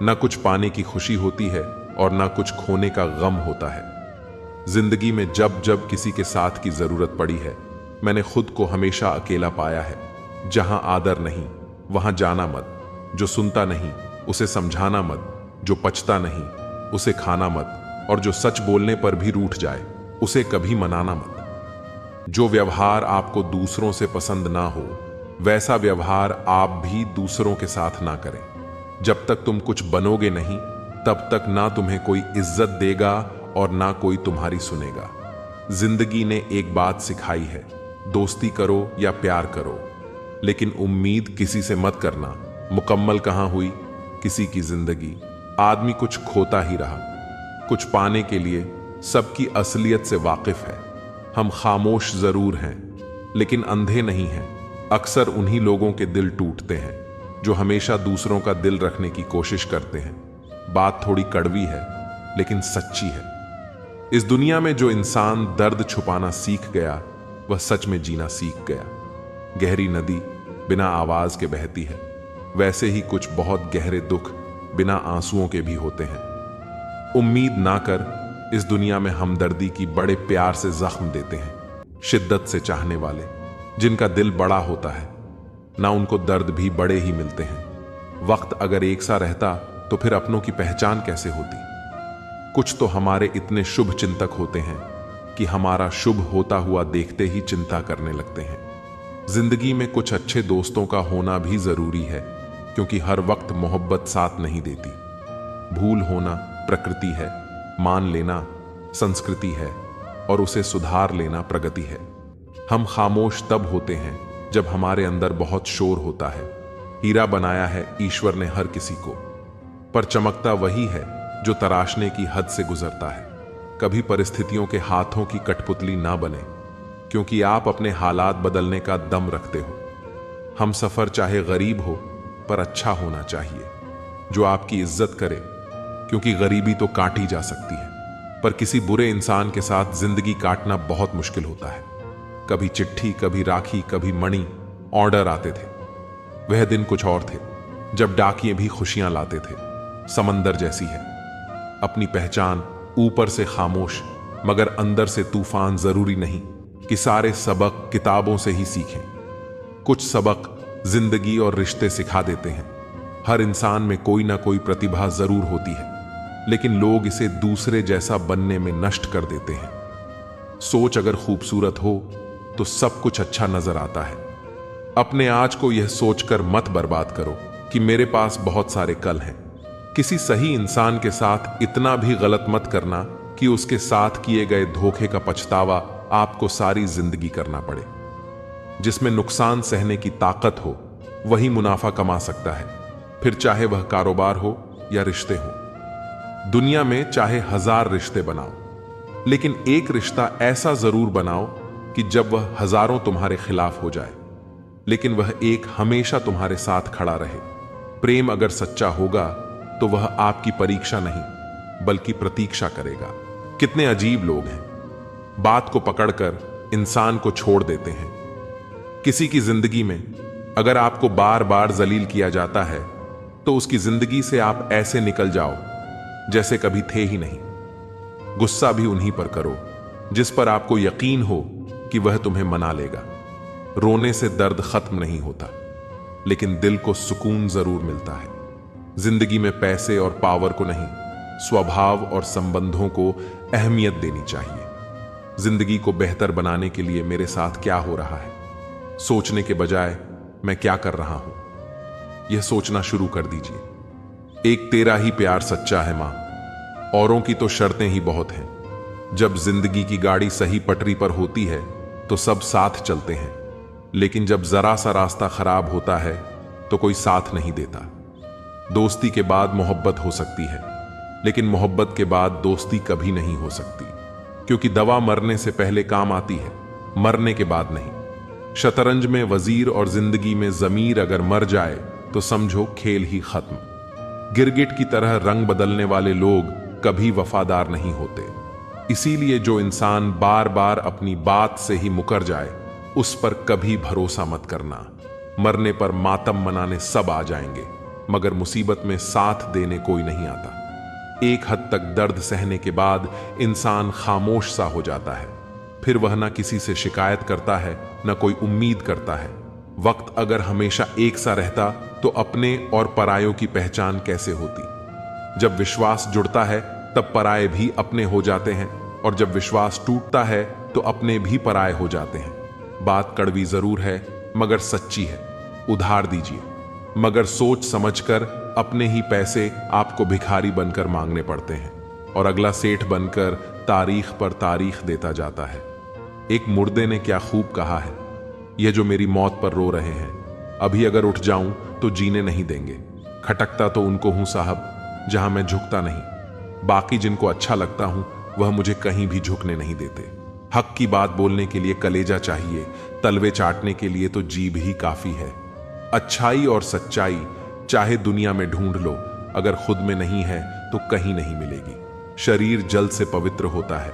न कुछ पाने की खुशी होती है और न कुछ खोने का गम होता है। जिंदगी में जब जब किसी के साथ की जरूरत पड़ी है, मैंने खुद को हमेशा अकेला पाया है। जहां आदर नहीं वहां जाना मत। जो सुनता नहीं उसे समझाना मत। जो पचता नहीं उसे खाना मत। और जो सच बोलने पर भी रूठ जाए उसे कभी मनाना मत। जो व्यवहार आपको दूसरों से पसंद ना हो वैसा व्यवहार आप भी दूसरों के साथ ना करें। जब तक तुम कुछ बनोगे नहीं, तब तक ना तुम्हें कोई इज्जत देगा और ना कोई तुम्हारी सुनेगा। जिंदगी ने एक बात सिखाई है, दोस्ती करो या प्यार करो, लेकिन उम्मीद किसी से मत करना। मुकम्मल कहाँ हुई किसी की जिंदगी, आदमी कुछ खोता ही रहा। कुछ पाने के लिए सबकी असलियत से वाकिफ है। हम खामोश जरूर हैं, लेकिन अंधे नहीं हैं। अक्सर उन्हीं लोगों के दिल टूटते हैं जो हमेशा दूसरों का दिल रखने की कोशिश करते हैं। बात थोड़ी कड़वी है, लेकिन सच्ची है। इस दुनिया में जो इंसान दर्द छुपाना सीख गया, वह सच में जीना सीख गया। गहरी नदी बिना आवाज के बहती है, वैसे ही कुछ बहुत गहरे दुख बिना आंसुओं के भी होते हैं। उम्मीद ना कर, इस दुनिया में हमदर्दी की बड़े प्यार से जख्म देते हैं। शिद्दत से चाहने वाले, जिनका दिल बड़ा होता है, ना उनको दर्द भी बड़े ही मिलते हैं। वक्त अगर एक सा रहता तो फिर अपनों की पहचान कैसे होती। कुछ तो हमारे इतने शुभ चिंतक होते हैं कि हमारा शुभ होता हुआ देखते ही चिंता करने लगते हैं। जिंदगी में कुछ अच्छे दोस्तों का होना भी जरूरी है, क्योंकि हर वक्त मोहब्बत साथ नहीं देती। भूल होना प्रकृति है, मान लेना संस्कृति है, और उसे सुधार लेना प्रगति है। हम खामोश तब होते हैं जब हमारे अंदर बहुत शोर होता है। हीरा बनाया है ईश्वर ने हर किसी को, पर चमकता वही है जो तराशने की हद से गुजरता है। कभी परिस्थितियों के हाथों की कठपुतली ना बने, क्योंकि आप अपने हालात बदलने का दम रखते हो। हम सफर चाहे गरीब हो, पर अच्छा होना चाहिए, जो आपकी इज्जत करे, क्योंकि गरीबी तो काटी जा सकती है, पर किसी बुरे इंसान के साथ जिंदगी काटना बहुत मुश्किल होता है। कभी चिट्ठी, कभी राखी, कभी मणि, ऑर्डर आते थे। वह दिन कुछ और थे जब डाकिये भी खुशियां लाते थे। समंदर जैसी है अपनी पहचान, ऊपर से खामोश मगर अंदर से तूफान। जरूरी नहीं कि सारे सबक किताबों से ही सीखें। कुछ सबक जिंदगी और रिश्ते सिखा देते हैं। हर इंसान में कोई ना कोई प्रतिभा जरूर होती है, लेकिन लोग इसे दूसरे जैसा बनने में नष्ट कर देते हैं। सोच अगर खूबसूरत हो तो सब कुछ अच्छा नजर आता है। अपने आज को यह सोचकर मत बर्बाद करो कि मेरे पास बहुत सारे कल हैं। किसी सही इंसान के साथ इतना भी गलत मत करना कि उसके साथ किए गए धोखे का पछतावा आपको सारी जिंदगी करना पड़े। जिसमें नुकसान सहने की ताकत हो, वही मुनाफा कमा सकता है, फिर चाहे वह कारोबार हो या रिश्ते हो। दुनिया में चाहे 1000 रिश्ते बनाओ, लेकिन एक रिश्ता ऐसा जरूर बनाओ कि जब वह हजारों तुम्हारे खिलाफ हो जाए, लेकिन वह एक हमेशा तुम्हारे साथ खड़ा रहे। प्रेम अगर सच्चा होगा तो वह आपकी परीक्षा नहीं बल्कि प्रतीक्षा करेगा। कितने अजीब लोग हैं, बात को पकड़कर इंसान को छोड़ देते हैं। किसी की जिंदगी में अगर आपको बार बार जलील किया जाता है तो उसकी जिंदगी से आप ऐसे निकल जाओ जैसे कभी थे ही नहीं। गुस्सा भी उन्हीं पर करो जिस पर आपको यकीन हो कि वह तुम्हें मना लेगा। रोने से दर्द खत्म नहीं होता, लेकिन दिल को सुकून जरूर मिलता है। जिंदगी में पैसे और पावर को नहीं, स्वभाव और संबंधों को अहमियत देनी चाहिए। जिंदगी को बेहतर बनाने के लिए मेरे साथ क्या हो रहा है, सोचने के बजाय मैं क्या कर रहा हूं, यह सोचना शुरू कर दीजिए। एक तेरा ही प्यार सच्चा है मां, औरों की तो शर्तें ही बहुत हैं। जब जिंदगी की गाड़ी सही पटरी पर होती है तो सब साथ चलते हैं, लेकिन जब जरा सा रास्ता खराब होता है तो कोई साथ नहीं देता। दोस्ती के बाद मोहब्बत हो सकती है, लेकिन मोहब्बत के बाद दोस्ती कभी नहीं हो सकती, क्योंकि दवा मरने से पहले काम आती है, मरने के बाद नहीं। शतरंज में वजीर और जिंदगी में जमीर अगर मर जाए तो समझो खेल ही खत्म। गिरगिट की तरह रंग बदलने वाले लोग कभी वफादार नहीं होते। इसीलिए जो इंसान बार बार अपनी बात से ही मुकर जाए, उस पर कभी भरोसा मत करना। मरने पर मातम मनाने सब आ जाएंगे, मगर मुसीबत में साथ देने कोई नहीं आता। एक हद तक दर्द सहने के बाद इंसान खामोश सा हो जाता है, फिर वह ना किसी से शिकायत करता है, ना कोई उम्मीद करता है। वक्त अगर हमेशा एक सा रहता तो अपने और परायों की पहचान कैसे होती। जब विश्वास जुड़ता है तब पराये भी अपने हो जाते हैं, और जब विश्वास टूटता है तो अपने भी पराये हो जाते हैं। बात कड़वी जरूर है मगर सच्ची है। उधार दीजिए, मगर सोच समझकर अपने ही पैसे आपको भिखारी बनकर मांगने पड़ते हैं और अगला सेठ बनकर तारीख पर तारीख देता जाता है। एक मुर्दे ने क्या खूब कहा है, ये जो मेरी मौत पर रो रहे हैं, अभी अगर उठ जाऊं तो जीने नहीं देंगे। खटकता तो उनको हूं साहब जहां मैं झुकता नहीं, बाकी जिनको अच्छा लगता हूं वह मुझे कहीं भी झुकने नहीं देते। हक की बात बोलने के लिए कलेजा चाहिए, तलवे चाटने के लिए तो जीभ ही काफी है। अच्छाई और सच्चाई चाहे दुनिया में ढूंढ लो, अगर खुद में नहीं है तो कहीं नहीं मिलेगी। शरीर जल से पवित्र होता है,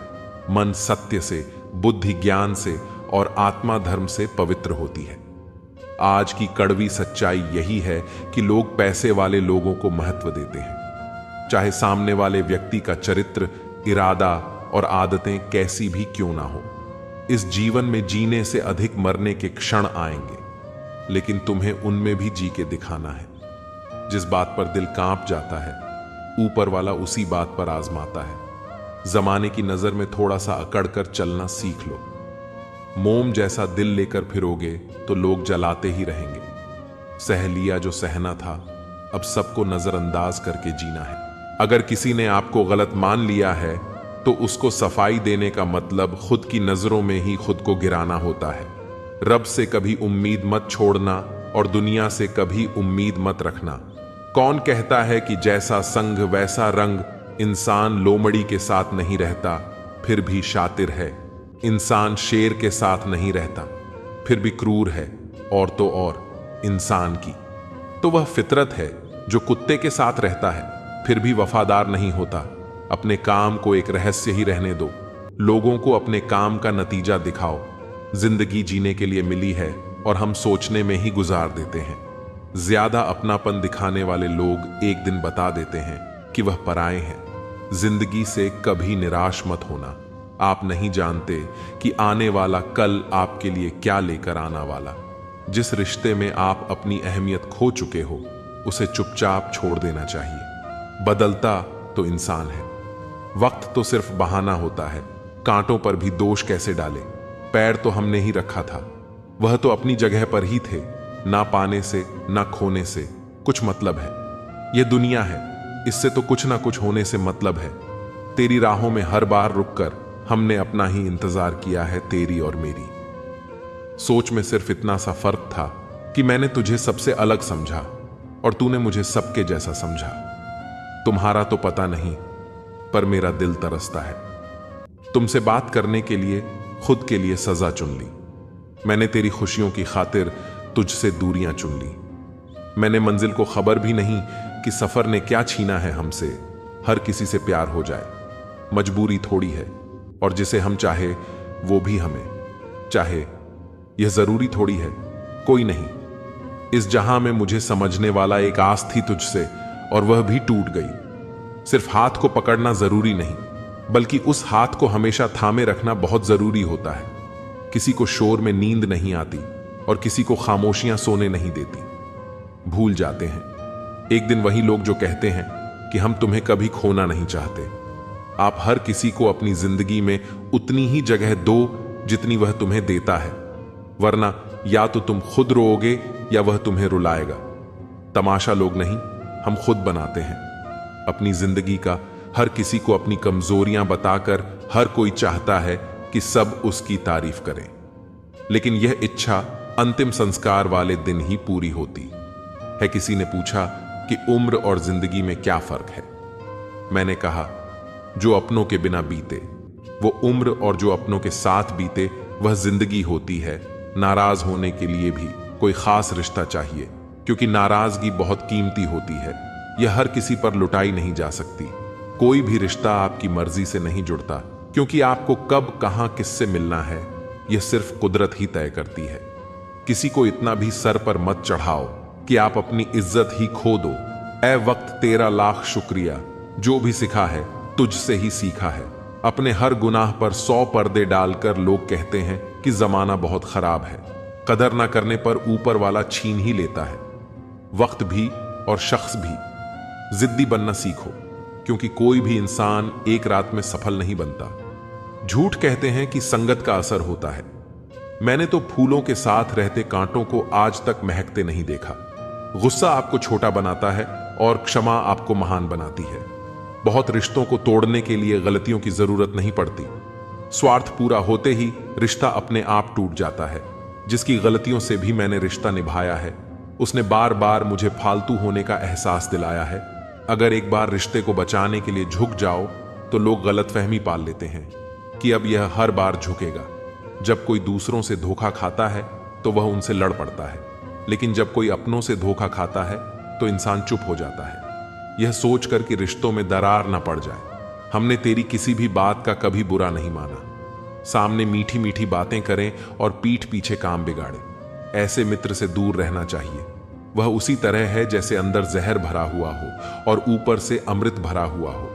मन सत्य से, बुद्धि ज्ञान से और आत्मा धर्म से पवित्र होती है। आज की कड़वी सच्चाई यही है कि लोग पैसे वाले लोगों को महत्व देते हैं, चाहे सामने वाले व्यक्ति का चरित्र, इरादा और आदतें कैसी भी क्यों ना हो। इस जीवन में जीने से अधिक मरने के क्षण आएंगे, लेकिन तुम्हें उनमें भी जी के दिखाना है। जिस बात पर दिल कांप जाता है, ऊपर वाला उसी बात पर आजमाता है। जमाने की नजर में थोड़ा सा अकड़ कर चलना सीख लो। मोम जैसा दिल लेकर फिरोगे तो लोग जलाते ही रहेंगे। सह लिया जो सहना था, अब सबको नजरअंदाज करके जीना है। अगर किसी ने आपको गलत मान लिया है तो उसको सफाई देने का मतलब खुद की नजरों में ही खुद को गिराना होता है। रब से कभी उम्मीद मत छोड़ना और दुनिया से कभी उम्मीद मत रखना। कौन कहता है कि जैसा संग वैसा रंग, इंसान लोमड़ी के साथ नहीं रहता फिर भी शातिर है। इंसान शेर के साथ नहीं रहता फिर भी क्रूर है, और तो और इंसान की तो वह फितरत है जो कुत्ते के साथ रहता है फिर भी वफादार नहीं होता। अपने काम को एक रहस्य ही रहने दो, लोगों को अपने काम का नतीजा दिखाओ। जिंदगी जीने के लिए मिली है और हम सोचने में ही गुजार देते हैं। ज्यादा अपनापन दिखाने वाले लोग एक दिन बता देते हैं कि वह पराए हैं। जिंदगी से कभी निराश मत होना। आप नहीं जानते कि आने वाला कल आपके लिए क्या लेकर आना वाला। जिस रिश्ते में आप अपनी अहमियत खो चुके हो उसे चुपचाप छोड़ देना चाहिए। बदलता तो इंसान है, वक्त तो सिर्फ बहाना होता है। कांटों पर भी दोष कैसे डाले, पैर तो हमने ही रखा था, वह तो अपनी जगह पर ही थे। ना पाने से ना खोने से कुछ मतलब है। यह दुनिया है, इससे तो कुछ ना कुछ होने से मतलब है। तेरी राहों में हर बार रुककर हमने अपना ही इंतजार किया है, तेरी और मेरी। सोच में सिर्फ इतना सा फर्क था कि मैंने तुझे सबसे अलग समझा और तूने मुझे सबके जैसा समझा। तुम्हारा तो पता नहीं, पर मेरा दिल तरसता है। तुमसे बात करने के लिए खुद के लिए सजा चुन ली। मैंने तेरी खुशियों की खातिर तुझसे दूरियां चुन ली। मैंने मंजिल को खबर भी नहीं कि सफर ने क्या छीना है हमसे। हर किसी से प्यार हो जाए मजबूरी थोड़ी है, और जिसे हम चाहे वो भी हमें चाहे, यह जरूरी थोड़ी है। कोई नहीं, इस जहां में मुझे समझने वाला एक आस थी तुझसे, और वह भी टूट गई। सिर्फ हाथ को पकड़ना जरूरी नहीं, बल्कि उस हाथ को हमेशा थामे रखना बहुत जरूरी होता है। किसी को शोर में नींद नहीं आती और किसी को खामोशियां सोने नहीं देती। भूल जाते हैं एक दिन वही लोग जो कहते हैं कि हम तुम्हें कभी खोना नहीं चाहते। आप हर किसी को अपनी जिंदगी में उतनी ही जगह दो जितनी वह तुम्हें देता है, वरना या तो तुम खुद रोओगे या वह तुम्हें रुलाएगा। तमाशा लोग नहीं, हम खुद बनाते हैं अपनी जिंदगी का। हर किसी को अपनी कमजोरियां बताकर हर कोई चाहता है कि सब उसकी तारीफ करें, लेकिन यह इच्छा अंतिम संस्कार वाले दिन ही पूरी होती है। किसी ने पूछा कि उम्र और जिंदगी में क्या फर्क है। मैंने कहा, जो अपनों के बिना बीते वो उम्र, और जो अपनों के साथ बीते वह जिंदगी होती है। नाराज होने के लिए भी कोई खास रिश्ता चाहिए, क्योंकि नाराजगी बहुत कीमती होती है। यह हर किसी पर लुटाई नहीं जा सकती। कोई भी रिश्ता आपकी मर्जी से नहीं जुड़ता, क्योंकि आपको कब कहां किससे मिलना है यह सिर्फ कुदरत ही तय करती है। किसी को इतना भी सर पर मत चढ़ाओ कि आप अपनी इज्जत ही खो दो। ऐ वक्त तेरा लाख शुक्रिया, जो भी सिखा है तुझसे ही सीखा है। अपने हर गुनाह पर 100 पर्दे डालकर लोग कहते हैं कि जमाना बहुत खराब है। कदर ना करने पर ऊपर वाला छीन ही लेता है। वक्त भी और शख्स भी। जिद्दी बनना सीखो, क्योंकि कोई भी इंसान एक रात में सफल नहीं बनता। झूठ कहते हैं कि संगत का असर होता है, मैंने तो फूलों के साथ रहते कांटों को आज तक महकते नहीं देखा। गुस्सा आपको छोटा बनाता है और क्षमा आपको महान बनाती है। बहुत रिश्तों को तोड़ने के लिए गलतियों की जरूरत नहीं पड़ती। स्वार्थ पूरा होते ही रिश्ता अपने आप टूट जाता है। जिसकी गलतियों से भी मैंने रिश्ता निभाया है, उसने बार बार मुझे फालतू होने का एहसास दिलाया है। अगर एक बार रिश्ते को बचाने के लिए झुक जाओ तो लोग गलतफहमी पाल लेते हैं कि अब यह हर बार झुकेगा। जब कोई दूसरों से धोखा खाता है तो वह उनसे लड़ पड़ता है, लेकिन जब कोई अपनों से धोखा खाता है तो इंसान चुप हो जाता है, यह सोचकर कि रिश्तों में दरार न पड़ जाए। हमने तेरी किसी भी बात का कभी बुरा नहीं माना। सामने मीठी मीठी बातें करें और पीठ पीछे काम बिगाड़े। ऐसे मित्र से दूर रहना चाहिए। वह उसी तरह है जैसे अंदर जहर भरा हुआ हो और ऊपर से अमृत भरा हुआ हो।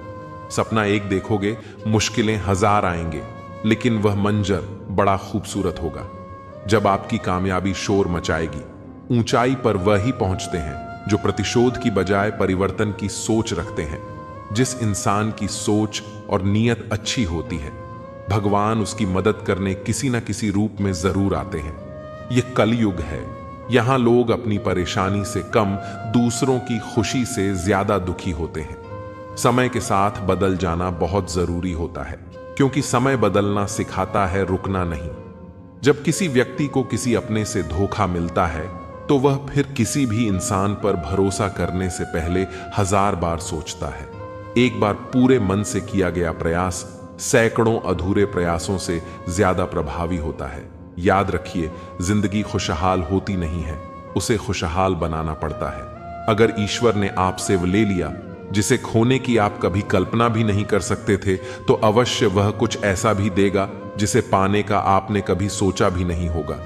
सपना एक देखोगे, मुश्किलें हजार आएंगे, लेकिन वह मंजर बड़ा खूबसूरत होगा। जब आपकी कामयाबी शोर मचाएगी, ऊंचाई पर वह ही पहुंचते हैं जो प्रतिशोध की बजाय परिवर्तन की सोच रखते हैं। जिस इंसान की सोच और नीयत अच्छी होती है, भगवान उसकी मदद करने किसी न किसी रूप में जरूर आते हैं। यह कलयुग है। यहां लोग अपनी परेशानी से कम दूसरों की खुशी से ज्यादा दुखी होते हैं। समय के साथ बदल जाना बहुत जरूरी होता है, क्योंकि समय बदलना सिखाता है रुकना नहीं। जब किसी व्यक्ति को किसी अपने से धोखा मिलता है तो वह फिर किसी भी इंसान पर भरोसा करने से पहले हजार बार सोचता है। एक बार पूरे मन से किया गया प्रयास सैकड़ों अधूरे प्रयासों से ज्यादा प्रभावी होता है। याद रखिए, जिंदगी खुशहाल होती नहीं है, उसे खुशहाल बनाना पड़ता है। अगर ईश्वर ने आपसे वो ले लिया जिसे खोने की आप कभी कल्पना भी नहीं कर सकते थे, तो अवश्य वह कुछ ऐसा भी देगा जिसे पाने का आपने कभी सोचा भी नहीं होगा।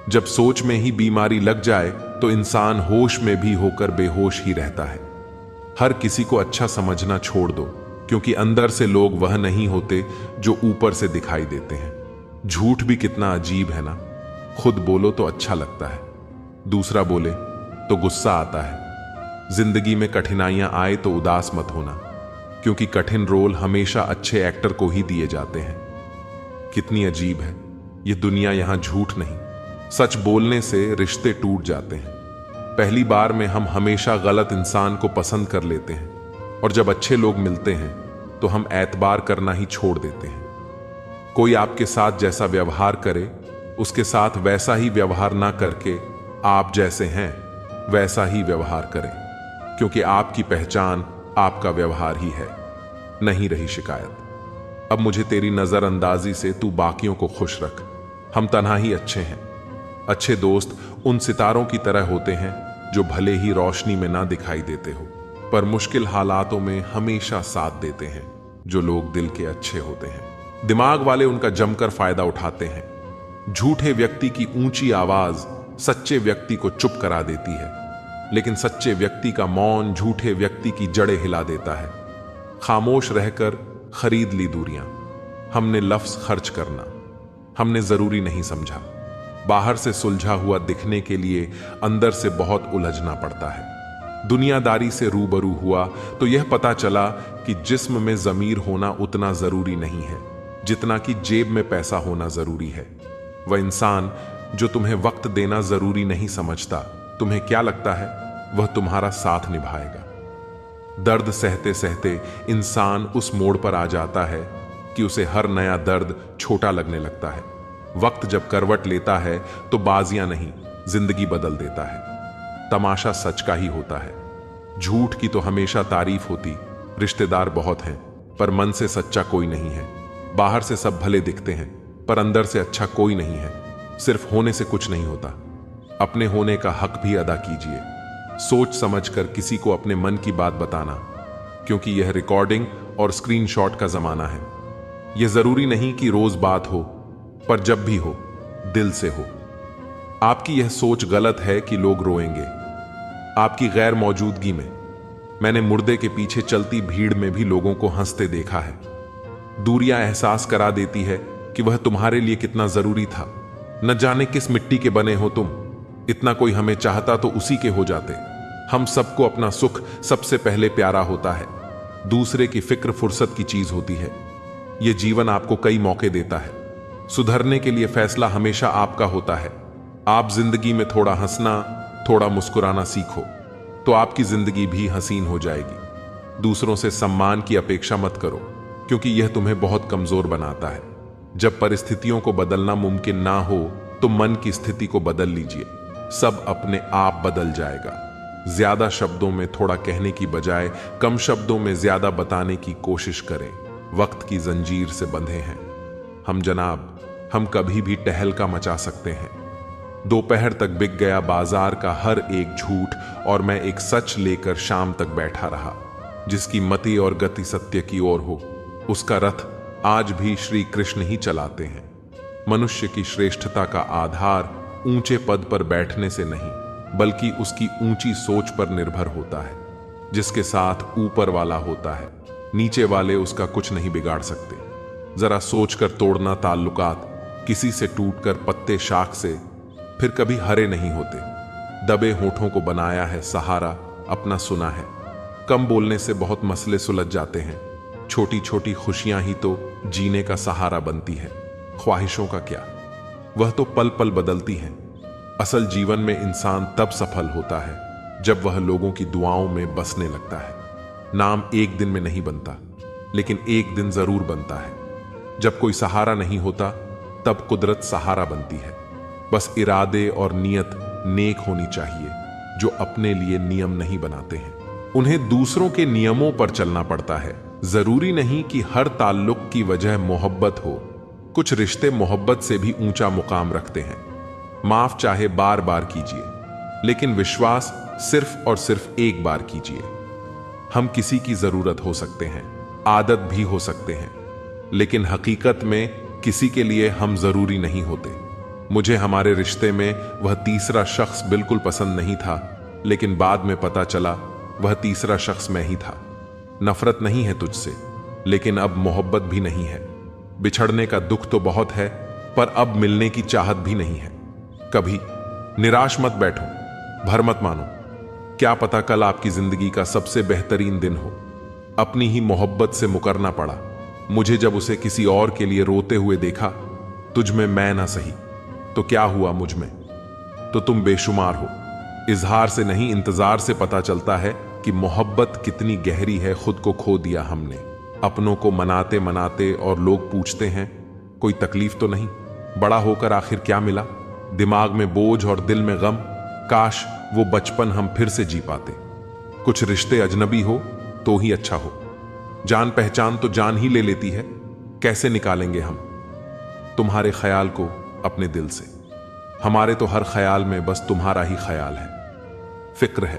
जब सोच में ही बीमारी लग जाए तो इंसान होश में भी होकर बेहोश ही रहता है। हर किसी को अच्छा समझना छोड़ दो, क्योंकि अंदर से लोग वह नहीं होते जो ऊपर से दिखाई देते हैं। झूठ भी कितना अजीब है ना। खुद बोलो तो अच्छा लगता है, दूसरा बोले तो गुस्सा आता है। जिंदगी में कठिनाइयां आए तो उदास मत होना, क्योंकि कठिन रोल हमेशा अच्छे एक्टर को ही दिए जाते हैं। कितनी अजीब है ये दुनिया। यहां झूठ नहीं, सच बोलने से रिश्ते टूट जाते हैं। पहली बार में हम हमेशा गलत इंसान को पसंद कर लेते हैं, और जब अच्छे लोग मिलते हैं तो हम एतबार करना ही छोड़ देते हैं। कोई आपके साथ जैसा व्यवहार करे, उसके साथ वैसा ही व्यवहार ना करके आप जैसे हैं वैसा ही व्यवहार करें, क्योंकि आपकी पहचान आपका व्यवहार ही है। नहीं रही शिकायत। अब मुझे तेरी नजरअंदाजी से तू बाकियों को खुश रख। हम तन्हा ही अच्छे हैं। अच्छे दोस्त उन सितारों की तरह होते हैं जो भले ही रोशनी में ना दिखाई देते हो, पर मुश्किल हालातों में हमेशा साथ देते हैं। जो लोग दिल के अच्छे होते हैं, दिमाग वाले उनका जमकर फायदा उठाते हैं। झूठे व्यक्ति की ऊंची आवाज सच्चे व्यक्ति को चुप करा देती है, लेकिन सच्चे व्यक्ति का मौन झूठे व्यक्ति की जड़ें हिला देता है। खामोश रहकर खरीद ली दूरियां। हमने लफ्ज खर्च करना हमने जरूरी नहीं समझा। बाहर से सुलझा हुआ दिखने के लिए अंदर से बहुत उलझना पड़ता है। दुनियादारी से रूबरू हुआ तो यह पता चला कि जिस्म में जमीर होना उतना जरूरी नहीं है जितना कि जेब में पैसा होना जरूरी है। वह इंसान जो तुम्हें वक्त देना जरूरी नहीं समझता, तुम्हें क्या लगता है वह तुम्हारा साथ निभाएगा। दर्द सहते सहते इंसान उस मोड़ पर आ जाता है कि उसे हर नया दर्द छोटा लगने लगता है। वक्त जब करवट लेता है तो बाजियां नहीं, जिंदगी बदल देता है। तमाशा सच का ही होता है। झूठ की तो हमेशा तारीफ होती। रिश्तेदार बहुत हैं, पर मन से सच्चा कोई नहीं है। बाहर से सब भले दिखते हैं, पर अंदर से अच्छा कोई नहीं है। सिर्फ होने से कुछ नहीं होता, अपने होने का हक भी अदा कीजिए। सोच समझकर किसी को अपने मन की बात बताना, क्योंकि यह रिकॉर्डिंग और स्क्रीनशॉट का जमाना है। यह जरूरी नहीं कि रोज बात हो, पर जब भी हो दिल से हो। आपकी यह सोच गलत है कि लोग रोएंगे आपकी गैर मौजूदगी में। मैंने मुर्दे के पीछे चलती भीड़ में भी लोगों को हंसते देखा है। दूरियां एहसास करा देती है कि वह तुम्हारे लिए कितना जरूरी था। न जाने किस मिट्टी के बने हो तुम। इतना कोई हमें चाहता तो उसी के हो जाते। हम सबको अपना सुख सबसे पहले प्यारा होता है। दूसरे की फिक्र फुर्सत की चीज होती है। यह जीवन आपको कई मौके देता है, सुधरने के लिए फैसला हमेशा आपका होता है। आप जिंदगी में थोड़ा हंसना, थोड़ा मुस्कुराना सीखो तो आपकी जिंदगी भी हसीन हो जाएगी। दूसरों से सम्मान की अपेक्षा मत करो, क्योंकि यह तुम्हें बहुत कमजोर बनाता है। जब परिस्थितियों को बदलना मुमकिन ना हो तो मन की स्थिति को बदल लीजिए, सब अपने आप बदल जाएगा। ज्यादा शब्दों में थोड़ा कहने की बजाय कम शब्दों में ज्यादा बताने की कोशिश करें। वक्त की जंजीर से बंधे हैं हम जनाब, हम कभी भी टहलका मचा सकते हैं। दोपहर तक बिक गया बाजार का हर एक झूठ और मैं एक सच लेकर शाम तक बैठा रहा। जिसकी मति और गति सत्य की ओर हो, उसका रथ आज भी श्री कृष्ण ही चलाते हैं। मनुष्य की श्रेष्ठता का आधार ऊंचे पद पर बैठने से नहीं, बल्कि उसकी ऊंची सोच पर निर्भर होता है। जिसके साथ ऊपर वाला होता है, नीचे वाले उसका कुछ नहीं बिगाड़ सकते। जरा सोचकर तोड़ना ताल्लुकात, किसी से टूटकर पत्ते शाख से फिर कभी हरे नहीं होते। दबे होठों को बनाया है सहारा, अपना सुना है। कम बोलने से बहुत मसले सुलझ जाते हैं। छोटी छोटी खुशियां ही तो जीने का सहारा बनती है। ख्वाहिशों का क्या, वह तो पल पल बदलती हैं। असल जीवन में इंसान तब सफल होता है जब वह लोगों की दुआओं में बसने लगता है। नाम एक दिन में नहीं बनता, लेकिन एक दिन जरूर बनता है। जब कोई सहारा नहीं होता तब कुदरत सहारा बनती है। बस इरादे और नियत नेक होनी चाहिए। जो अपने लिए नियम नहीं बनाते हैं, उन्हें दूसरों के नियमों पर चलना पड़ता है। जरूरी नहीं कि हर ताल्लुक की वजह मोहब्बत हो। कुछ रिश्ते मोहब्बत से भी ऊंचा मुकाम रखते हैं। माफ चाहे बार बार कीजिए, लेकिन विश्वास सिर्फ और सिर्फ एक बार कीजिए। हम किसी की जरूरत हो सकते हैं, आदत भी हो सकते हैं, लेकिन हकीकत में किसी के लिए हम जरूरी नहीं होते। मुझे हमारे रिश्ते में वह तीसरा शख्स बिल्कुल पसंद नहीं था, लेकिन बाद में पता चला वह तीसरा शख्स मैं ही था। नफरत नहीं है तुझसे, लेकिन अब मोहब्बत भी नहीं है। बिछड़ने का दुख तो बहुत है, पर अब मिलने की चाहत भी नहीं है। कभी निराश मत बैठो, भर मत मानो। क्या पता कल आपकी जिंदगी का सबसे बेहतरीन दिन हो। अपनी ही मोहब्बत से मुकरना पड़ा। मुझे जब उसे किसी और के लिए रोते हुए देखा, तुझ में मैं ना सही तो क्या हुआ मुझ में, तो तुम बेशुमार हो। इजहार से नहीं, इंतजार से पता चलता है कि मोहब्बत कितनी गहरी है। खुद को खो दिया हमने, अपनों को मनाते मनाते, और लोग पूछते हैं कोई तकलीफ तो नहीं। बड़ा होकर आखिर क्या मिला? दिमाग में बोझ और दिल में गम। काश वो बचपन हम फिर से जी पाते। कुछ रिश्ते अजनबी हो तो ही अच्छा हो। जान पहचान तो जान ही ले लेती है, कैसे निकालेंगे हम तुम्हारे ख्याल को अपने दिल से। हमारे तो हर ख्याल में बस तुम्हारा ही ख्याल है। फिक्र है,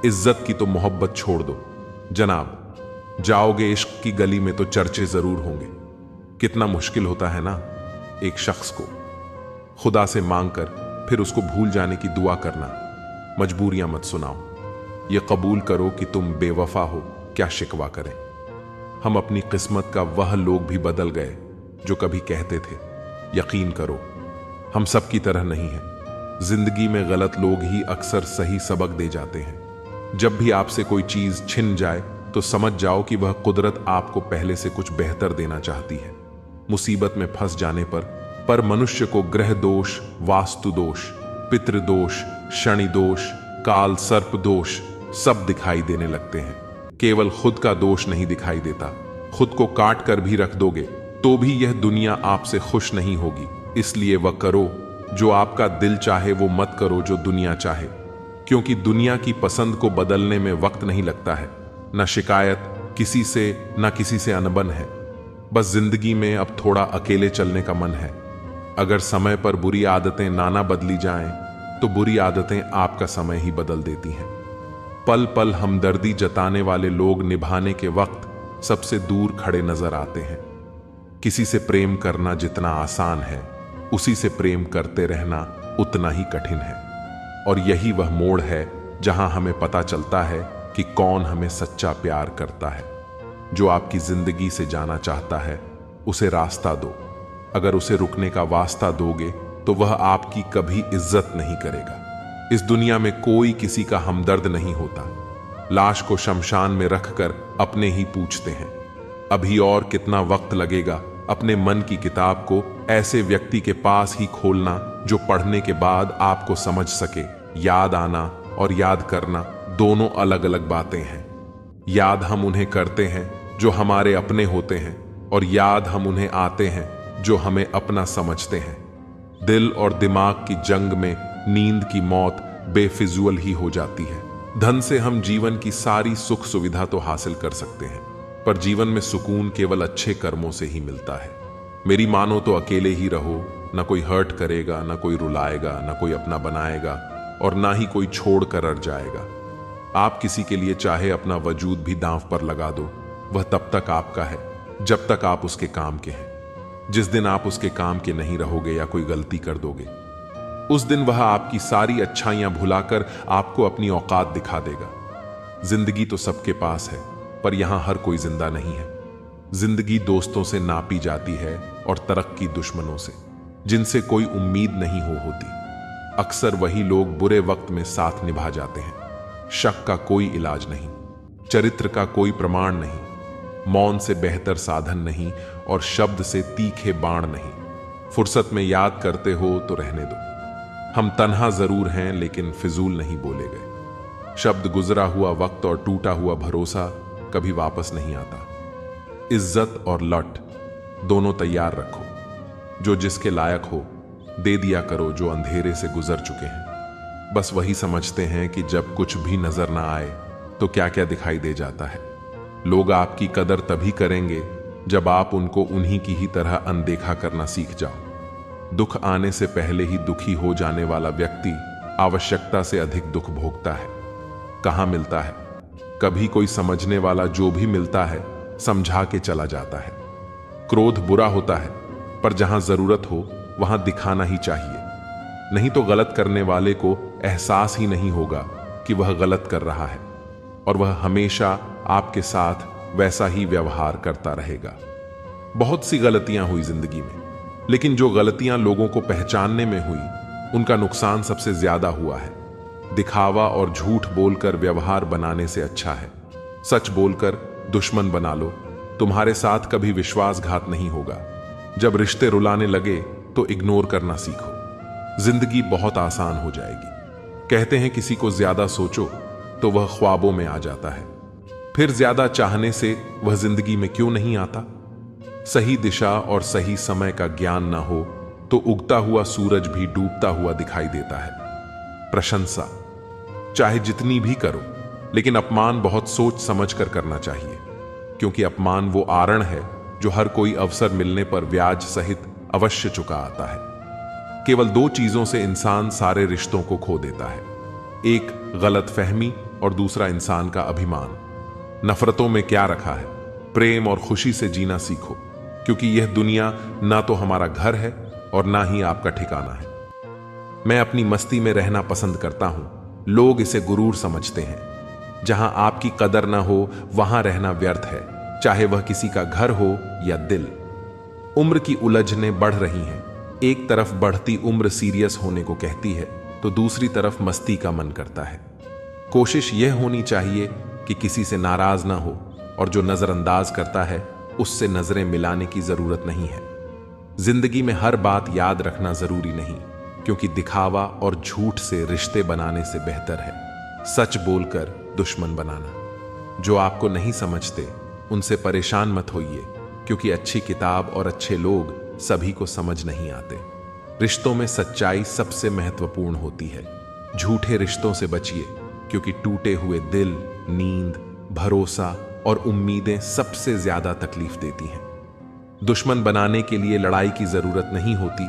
इज्जत की तो मोहब्बत छोड़ दो जनाब। जाओगे इश्क की गली में तो चर्चे जरूर होंगे। कितना मुश्किल होता है ना एक शख्स को खुदा से मांगकर फिर उसको भूल जाने की दुआ करना। मजबूरियां मत सुनाओ, ये कबूल करो कि तुम बेवफा हो, क्या शिकवा करें। हम अपनी किस्मत का वह लोग भी बदल गए जो कभी कहते थे यकीन करो हम सब की तरह नहीं हैं। जिंदगी में गलत लोग ही अक्सर सही सबक दे जाते हैं। जब भी आपसे कोई चीज छिन जाए तो समझ जाओ कि वह कुदरत आपको पहले से कुछ बेहतर देना चाहती है। मुसीबत में फंस जाने पर मनुष्य को ग्रह दोष, वास्तु दोष, पितृदोष, शनि दोष, काल सर्प दोष सब दिखाई देने लगते हैं। केवल खुद का दोष नहीं दिखाई देता। खुद को काट कर भी रख दोगे तो भी यह दुनिया आपसे खुश नहीं होगी। इसलिए वह करो जो आपका दिल चाहे, वो मत करो जो दुनिया चाहे, क्योंकि दुनिया की पसंद को बदलने में वक्त नहीं लगता है। न शिकायत किसी से, न किसी से अनबन है। बस जिंदगी में अब थोड़ा अकेले चलने का मन है। अगर समय पर बुरी आदतें ना बदली जाएं, तो बुरी आदतें आपका समय ही बदल देती हैं। पल पल हमदर्दी जताने वाले लोग निभाने के वक्त सबसे दूर खड़े नजर आते हैं। किसी से प्रेम करना जितना आसान है, उसी से प्रेम करते रहना उतना ही कठिन है। और यही वह मोड़ है जहां हमें पता चलता है कि कौन हमें सच्चा प्यार करता है। जो आपकी जिंदगी से जाना चाहता है, उसे रास्ता दो। अगर उसे रुकने का वास्ता दोगे तो वह आपकी कभी इज्जत नहीं करेगा। इस दुनिया में कोई किसी का हमदर्द नहीं होता। लाश को शमशान में रखकर अपने ही पूछते हैं, अभी और कितना वक्त लगेगा अपने मन की किताब को ऐसे व्यक्ति के पास ही खोलना जो पढ़ने के बाद आपको समझ सके। याद आना और याद करना दोनों अलग अलग बातें हैं। याद हम उन्हें करते हैं जो हमारे अपने होते हैं, और याद हम उन्हें आते हैं जो हमें अपना समझते हैं। दिल और दिमाग की जंग में नींद की मौत बेफिजूल ही हो जाती है। धन से हम जीवन की सारी सुख सुविधा तो हासिल कर सकते हैं, पर जीवन में सुकून केवल अच्छे कर्मों से ही मिलता है। मेरी मानो तो अकेले ही रहो, ना कोई हर्ट करेगा, ना कोई रुलाएगा, ना कोई अपना बनाएगा, और ना ही कोई छोड़ कर अड़ जाएगा। आप किसी के लिए चाहे अपना वजूद भी दांव पर लगा दो, वह तब तक आपका है जब तक आप उसके काम के हैं। जिस दिन आप उसके काम के नहीं रहोगे या कोई गलती कर दोगे, उस दिन वह आपकी सारी अच्छाइयां भुलाकर आपको अपनी औकात दिखा देगा। जिंदगी तो सबके पास है, पर यहां हर कोई जिंदा नहीं है। जिंदगी दोस्तों से नापी जाती है और तरक्की दुश्मनों से, जिनसे कोई उम्मीद नहीं होती। अक्सर वही लोग बुरे वक्त में साथ निभा जाते हैं। शक का कोई इलाज नहीं, चरित्र का कोई प्रमाण नहीं, मौन से बेहतर साधन नहीं, और शब्द से तीखे बाण नहीं। फुर्सत में याद करते हो तो रहने दो। हम तन्हा जरूर हैं, लेकिन फिजूल नहीं बोले गए। शब्द गुजरा हुआ वक्त और टूटा हुआ भरोसा कभी वापस नहीं आता। इज्जत और लट दोनों तैयार रखो। जो जिसके लायक हो दे दिया करो, जो अंधेरे से गुजर चुके हैं। बस वही समझते हैं कि जब कुछ भी नजर ना आए तो क्या क्या दिखाई दे जाता है। लोग आपकी कदर तभी करेंगे जब आप उनको उन्हीं की ही तरह अनदेखा करना सीख जाओ। दुख आने से पहले ही दुखी हो जाने वाला व्यक्ति आवश्यकता से अधिक दुख भोगता है। कहाँ मिलता है? कभी कोई समझने वाला जो भी मिलता है समझा के चला जाता है। क्रोध बुरा होता है, पर जहां जरूरत हो वहां दिखाना ही चाहिए। नहीं तो गलत करने वाले को एहसास ही नहीं होगा कि वह गलत कर रहा है, और वह हमेशा आपके साथ वैसा ही व्यवहार करता रहेगा। बहुत सी गलतियां हुई जिंदगी में, लेकिन जो गलतियां लोगों को पहचानने में हुई, उनका नुकसान सबसे ज्यादा हुआ है। दिखावा और झूठ बोलकर व्यवहार बनाने से अच्छा है सच बोलकर दुश्मन बना लो। तुम्हारे साथ कभी विश्वासघात नहीं होगा। जब रिश्ते रुलाने लगे तो इग्नोर करना सीखो। जिंदगी बहुत आसान हो जाएगी। कहते हैं किसी को ज्यादा सोचो तो वह ख्वाबों में आ जाता है, फिर ज्यादा चाहने से वह जिंदगी में क्यों नहीं आता। सही दिशा और सही समय का ज्ञान ना हो तो उगता हुआ सूरज भी डूबता हुआ दिखाई देता है। प्रशंसा चाहे जितनी भी करो, लेकिन अपमान बहुत सोच समझ कर करना चाहिए, क्योंकि अपमान वो आरण है जो हर कोई अवसर मिलने पर ब्याज सहित अवश्य चुका आता है। केवल दो चीजों से इंसान सारे रिश्तों को खो देता है, एक गलतफहमी और दूसरा इंसान का अभिमान। नफरतों में क्या रखा है? प्रेम और खुशी से जीना सीखो, क्योंकि यह दुनिया ना तो हमारा घर है और ना ही आपका ठिकाना है। मैं अपनी मस्ती में रहना पसंद करता हूं, लोग इसे गुरूर समझते हैं। जहां आपकी कदर ना हो वहां रहना व्यर्थ है, चाहे वह किसी का घर हो या दिल। उम्र की उलझनें बढ़ रही हैं। एक तरफ बढ़ती उम्र सीरियस होने को कहती है, तो दूसरी तरफ मस्ती का मन करता है। कोशिश यह होनी चाहिए कि किसी से नाराज ना हो, और जो नजरअंदाज करता है उससे नजरें मिलाने की जरूरत नहीं है। जिंदगी में हर बात याद रखना जरूरी नहीं, क्योंकि दिखावा और झूठ से रिश्ते बनाने से बेहतर है सच बोलकर दुश्मन बनाना। जो आपको नहीं समझते उनसे परेशान मत होइए, क्योंकि अच्छी किताब और अच्छे लोग सभी को समझ नहीं आते। रिश्तों में सच्चाई सबसे महत्वपूर्ण होती है। झूठे रिश्तों से बचिए, क्योंकि टूटे हुए दिल, नींद, भरोसा और उम्मीदें सबसे ज्यादा तकलीफ देती हैं। दुश्मन बनाने के लिए लड़ाई की जरूरत नहीं होती,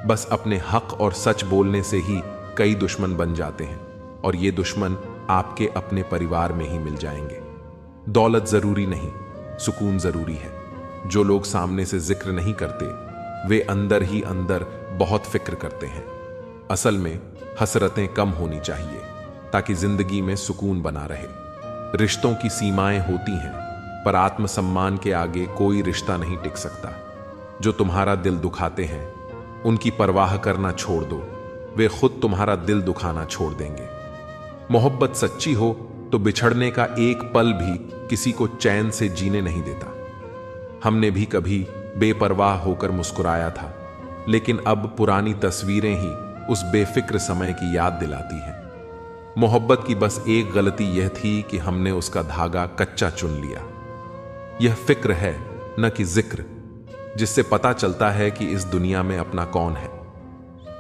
बस अपने हक और सच बोलने से ही कई दुश्मन बन जाते हैं, और ये दुश्मन आपके अपने परिवार में ही मिल जाएंगे। दौलत जरूरी नहीं, सुकून जरूरी है। जो लोग सामने से जिक्र नहीं करते, वे अंदर ही अंदर बहुत फिक्र करते हैं। असल में हसरतें कम होनी चाहिए, ताकि जिंदगी में सुकून बना रहे। रिश्तों की सीमाएं होती हैं, पर आत्मसम्मान के आगे कोई रिश्ता नहीं टिक सकता। जो तुम्हारा दिल दुखाते हैं, उनकी परवाह करना छोड़ दो, वे खुद तुम्हारा दिल दुखाना छोड़ देंगे। मोहब्बत सच्ची हो तो बिछड़ने का एक पल भी किसी को चैन से जीने नहीं देता। हमने भी कभी बेपरवाह होकर मुस्कुराया था, लेकिन अब पुरानी तस्वीरें ही उस बेफिक्र समय की याद दिलाती हैं। मोहब्बत की बस एक गलती यह थी कि हमने उसका धागा कच्चा चुन लिया। यह फिक्र है न कि जिक्र, जिससे पता चलता है कि इस दुनिया में अपना कौन है।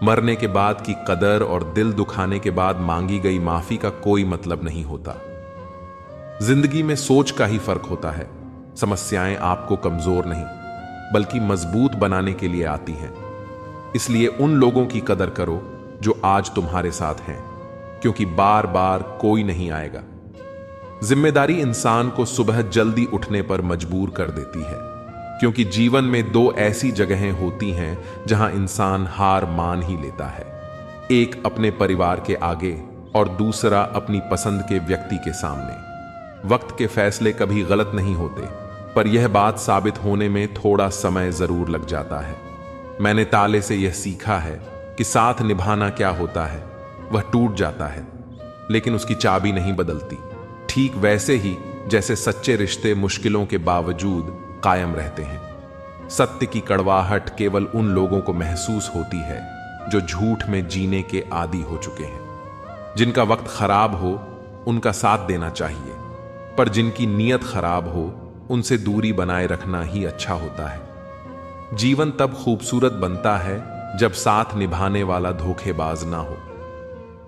मरने के बाद की कदर और दिल दुखाने के बाद मांगी गई माफी का कोई मतलब नहीं होता। जिंदगी में सोच का ही फर्क होता है। समस्याएं आपको कमजोर नहीं बल्कि मजबूत बनाने के लिए आती हैं। इसलिए उन लोगों की कदर करो जो आज तुम्हारे साथ हैं, क्योंकि बार बार कोई नहीं आएगा। जिम्मेदारी इंसान को सुबह जल्दी उठने पर मजबूर कर देती है, क्योंकि जीवन में दो ऐसी जगहें होती हैं जहां इंसान हार मान ही लेता है। एक अपने परिवार के आगे और दूसरा अपनी पसंद के व्यक्ति के सामने। वक्त के फैसले कभी गलत नहीं होते, पर यह बात साबित होने में थोड़ा समय जरूर लग जाता है। मैंने ताले से यह सीखा है कि साथ निभाना क्या होता है। वह टूट जाता है, लेकिन उसकी चाबी नहीं बदलती। ठीक वैसे ही जैसे सच्चे रिश्ते मुश्किलों के बावजूद कायम रहते हैं। सत्य की कड़वाहट केवल उन लोगों को महसूस होती है जो झूठ में जीने के आदी हो चुके हैं। जिनका वक्त खराब हो उनका साथ देना चाहिए, पर जिनकी नीयत खराब हो उनसे दूरी बनाए रखना ही अच्छा होता है। जीवन तब खूबसूरत बनता है जब साथ निभाने वाला धोखेबाज ना हो।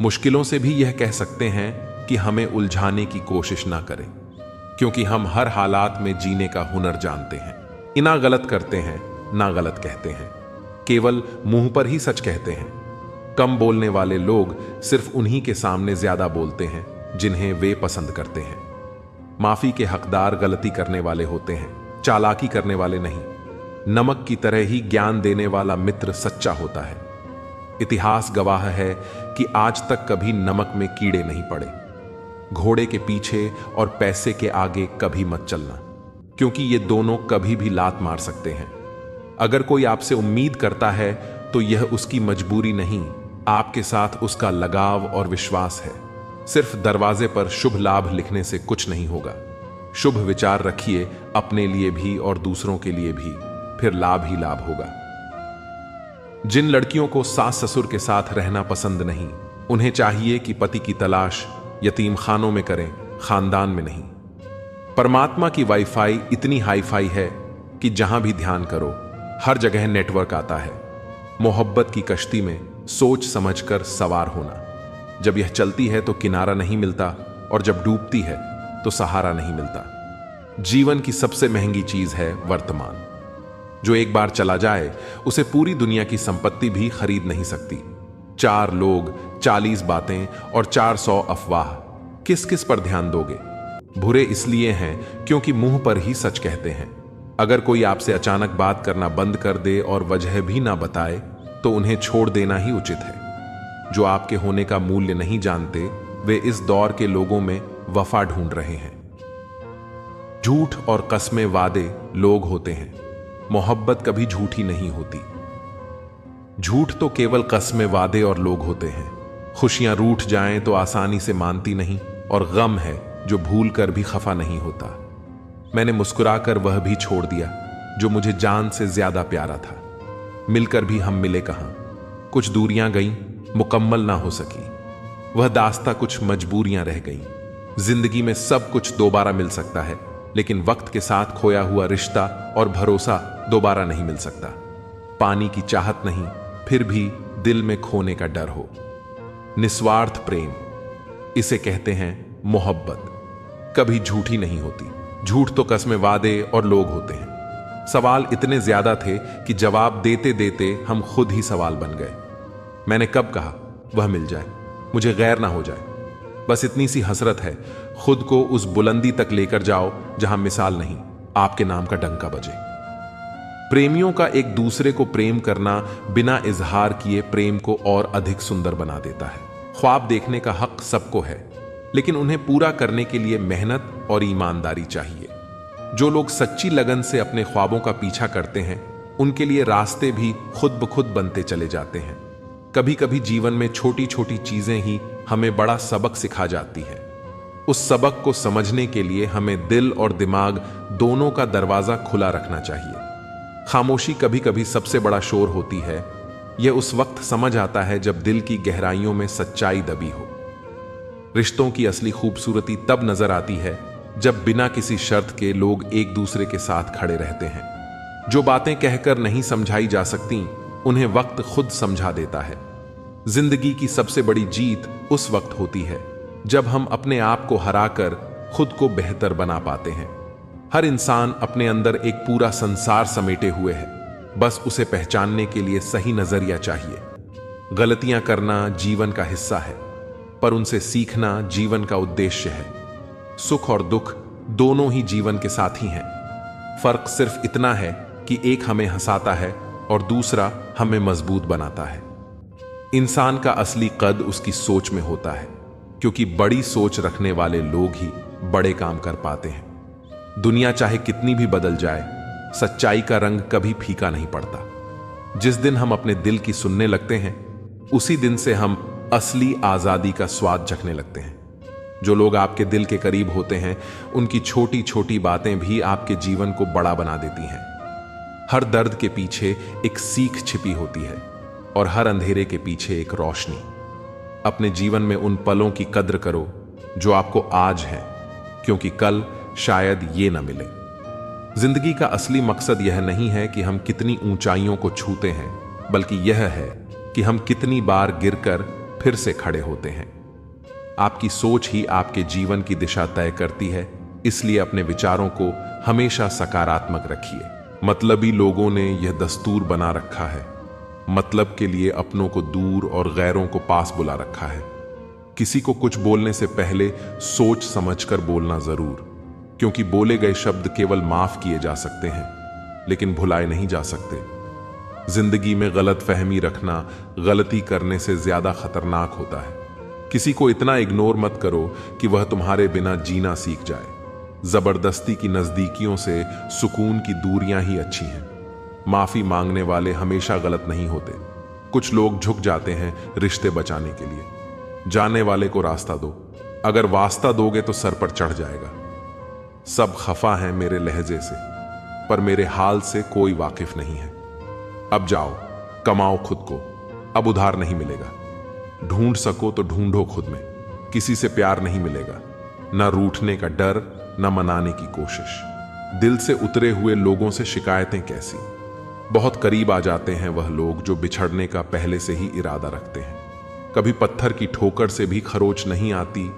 मुश्किलों से भी यह कह सकते हैं कि हमें उलझाने की कोशिश ना करें, क्योंकि हम हर हालात में जीने का हुनर जानते हैं। ना गलत करते हैं ना गलत कहते हैं, केवल मुंह पर ही सच कहते हैं। कम बोलने वाले लोग सिर्फ उन्हीं के सामने ज्यादा बोलते हैं जिन्हें वे पसंद करते हैं। माफी के हकदार गलती करने वाले होते हैं, चालाकी करने वाले नहीं। नमक की तरह ही ज्ञान देने वाला मित्र सच्चा होता है। इतिहास गवाह है कि आज तक कभी नमक में कीड़े नहीं पड़े। घोड़े के पीछे और पैसे के आगे कभी मत चलना, क्योंकि ये दोनों कभी भी लात मार सकते हैं। अगर कोई आपसे उम्मीद करता है तो यह उसकी मजबूरी नहीं, आपके साथ उसका लगाव और विश्वास है। सिर्फ दरवाजे पर शुभ लाभ लिखने से कुछ नहीं होगा। शुभ विचार रखिए, अपने लिए भी और दूसरों के लिए भी, फिर लाभ ही लाभ होगा। जिन लड़कियों को सास ससुर के साथ रहना पसंद नहीं, उन्हें चाहिए कि पति की तलाश यतीम खानों में करें, खानदान में नहीं। परमात्मा की वाईफाई इतनी हाईफाई है कि जहां भी ध्यान करो हर जगह नेटवर्क आता है। मोहब्बत की कश्ती में सोच समझकर सवार होना। जब यह चलती है तो किनारा नहीं मिलता, और जब डूबती है तो सहारा नहीं मिलता। जीवन की सबसे महंगी चीज है वर्तमान। जो एक बार चला जाए उसे पूरी दुनिया की संपत्ति भी खरीद नहीं सकती। 4 लोग, 40 बातें और 400 अफवाह, किस किस पर ध्यान दोगे? बुरे इसलिए हैं क्योंकि मुंह पर ही सच कहते हैं। अगर कोई आपसे अचानक बात करना बंद कर दे और वजह भी ना बताए तो उन्हें छोड़ देना ही उचित है। जो आपके होने का मूल्य नहीं जानते, वे इस दौर के लोगों में वफा ढूंढ रहे हैं। झूठ और कस्में वादे लोग होते हैं, मोहब्बत कभी झूठी नहीं होती। झूठ तो केवल कस्में वादे और लोग होते हैं। खुशियां रूठ जाएं तो आसानी से मानती नहीं, और गम है जो भूल कर भी खफा नहीं होता। मैंने मुस्कुराकर वह भी छोड़ दिया जो मुझे जान से ज्यादा प्यारा था। मिलकर भी हम मिले कहां। कुछ दूरियां गईं, मुकम्मल ना हो सकी। वह दास्ता कुछ मजबूरियां रह गईं। जिंदगी में सब कुछ दोबारा मिल सकता है, लेकिन वक्त के साथ खोया हुआ रिश्ता और भरोसा दोबारा नहीं मिल सकता। पानी की चाहत नहीं, फिर भी दिल में खोने का डर हो। निस्वार्थ प्रेम, इसे कहते हैं मोहब्बत। कभी झूठी नहीं होती। झूठ तो कस्में वादे और लोग होते हैं। सवाल इतने ज्यादा थे कि जवाब देते देते हम खुद ही सवाल बन गए। मैंने कब कहा वह मिल जाए, मुझे गैर ना हो जाए। बस इतनी सी हसरत है, खुद को उस बुलंदी तक लेकर जाओ जहां मिसाल नहीं, आपके नाम का डंका बजे। प्रेमियों का एक दूसरे को प्रेम करना बिना इजहार किए प्रेम को और अधिक सुंदर बना देता है। ख्वाब देखने का हक सबको है, लेकिन उन्हें पूरा करने के लिए मेहनत और ईमानदारी चाहिए। जो लोग सच्ची लगन से अपने ख्वाबों का पीछा करते हैं, उनके लिए रास्ते भी खुद ब खुद बनते चले जाते हैं। कभी कभी जीवन में छोटी छोटी चीजें ही हमें बड़ा सबक सिखा जाती हैं। उस सबक को समझने के लिए हमें दिल और दिमाग दोनों का दरवाजा खुला रखना चाहिए। खामोशी कभी कभी सबसे बड़ा शोर होती है। यह उस वक्त समझ आता है जब दिल की गहराइयों में सच्चाई दबी हो। रिश्तों की असली खूबसूरती तब नजर आती है जब बिना किसी शर्त के लोग एक दूसरे के साथ खड़े रहते हैं। जो बातें कहकर नहीं समझाई जा सकती, उन्हें वक्त खुद समझा देता है। जिंदगी की सबसे बड़ी जीत उस वक्त होती है जब हम अपने आप को हराकर खुद को बेहतर बना पाते हैं। हर इंसान अपने अंदर एक पूरा संसार समेटे हुए है, बस उसे पहचानने के लिए सही नजरिया चाहिए। गलतियां करना जीवन का हिस्सा है, पर उनसे सीखना जीवन का उद्देश्य है। सुख और दुख दोनों ही जीवन के साथी हैं। फर्क सिर्फ इतना है कि एक हमें हंसाता है और दूसरा हमें मजबूत बनाता है। इंसान का असली कद उसकी सोच में होता है, क्योंकि बड़ी सोच रखने वाले लोग ही बड़े काम कर पाते हैं। दुनिया चाहे कितनी भी बदल जाए, सच्चाई का रंग कभी फीका नहीं पड़ता। जिस दिन हम अपने दिल की सुनने लगते हैं, उसी दिन से हम असली आजादी का स्वाद चखने लगते हैं। जो लोग आपके दिल के करीब होते हैं, उनकी छोटी छोटी बातें भी आपके जीवन को बड़ा बना देती हैं। हर दर्द के पीछे एक सीख छिपी होती है और हर अंधेरे के पीछे एक रोशनी। अपने जीवन में उन पलों की कद्र करो जो आपको आज है, क्योंकि कल शायद ये न मिले। जिंदगी का असली मकसद यह नहीं है कि हम कितनी ऊंचाइयों को छूते हैं, बल्कि यह है कि हम कितनी बार गिरकर फिर से खड़े होते हैं। आपकी सोच ही आपके जीवन की दिशा तय करती है, इसलिए अपने विचारों को हमेशा सकारात्मक रखिए। मतलबी लोगों ने यह दस्तूर बना रखा है, मतलब के लिए अपनों को दूर और गैरों को पास बुला रखा है। किसी को कुछ बोलने से पहले सोच समझकर बोलना जरूर, क्योंकि बोले गए शब्द केवल माफ किए जा सकते हैं, लेकिन भुलाए नहीं जा सकते। जिंदगी में गलत फहमी रखना गलती करने से ज्यादा खतरनाक होता है। किसी को इतना इग्नोर मत करो कि वह तुम्हारे बिना जीना सीख जाए। जबरदस्ती की नजदीकियों से सुकून की दूरियां ही अच्छी हैं। माफी मांगने वाले हमेशा गलत नहीं होते। कुछ लोग झुक जाते हैं रिश्ते बचाने के लिए। जाने वाले को रास्ता दो, अगर वास्ता दोगे तो सर पर चढ़ जाएगा। सब खफा हैं मेरे लहजे से, पर मेरे हाल से कोई वाकिफ नहीं है। अब जाओ, कमाओ खुद को, अब उधार नहीं मिलेगा। ढूंढ सको तो ढूंढो खुद में, किसी से प्यार नहीं मिलेगा। न रूठने का डर, न मनाने की कोशिश। दिल से उतरे हुए लोगों से शिकायतें कैसी। बहुत करीब आ जाते हैं वह लोग जो बिछड़ने का पहले से ही इरादा रखते हैं। कभी पत्थर की ठोकर से भी खरोच नहीं आती,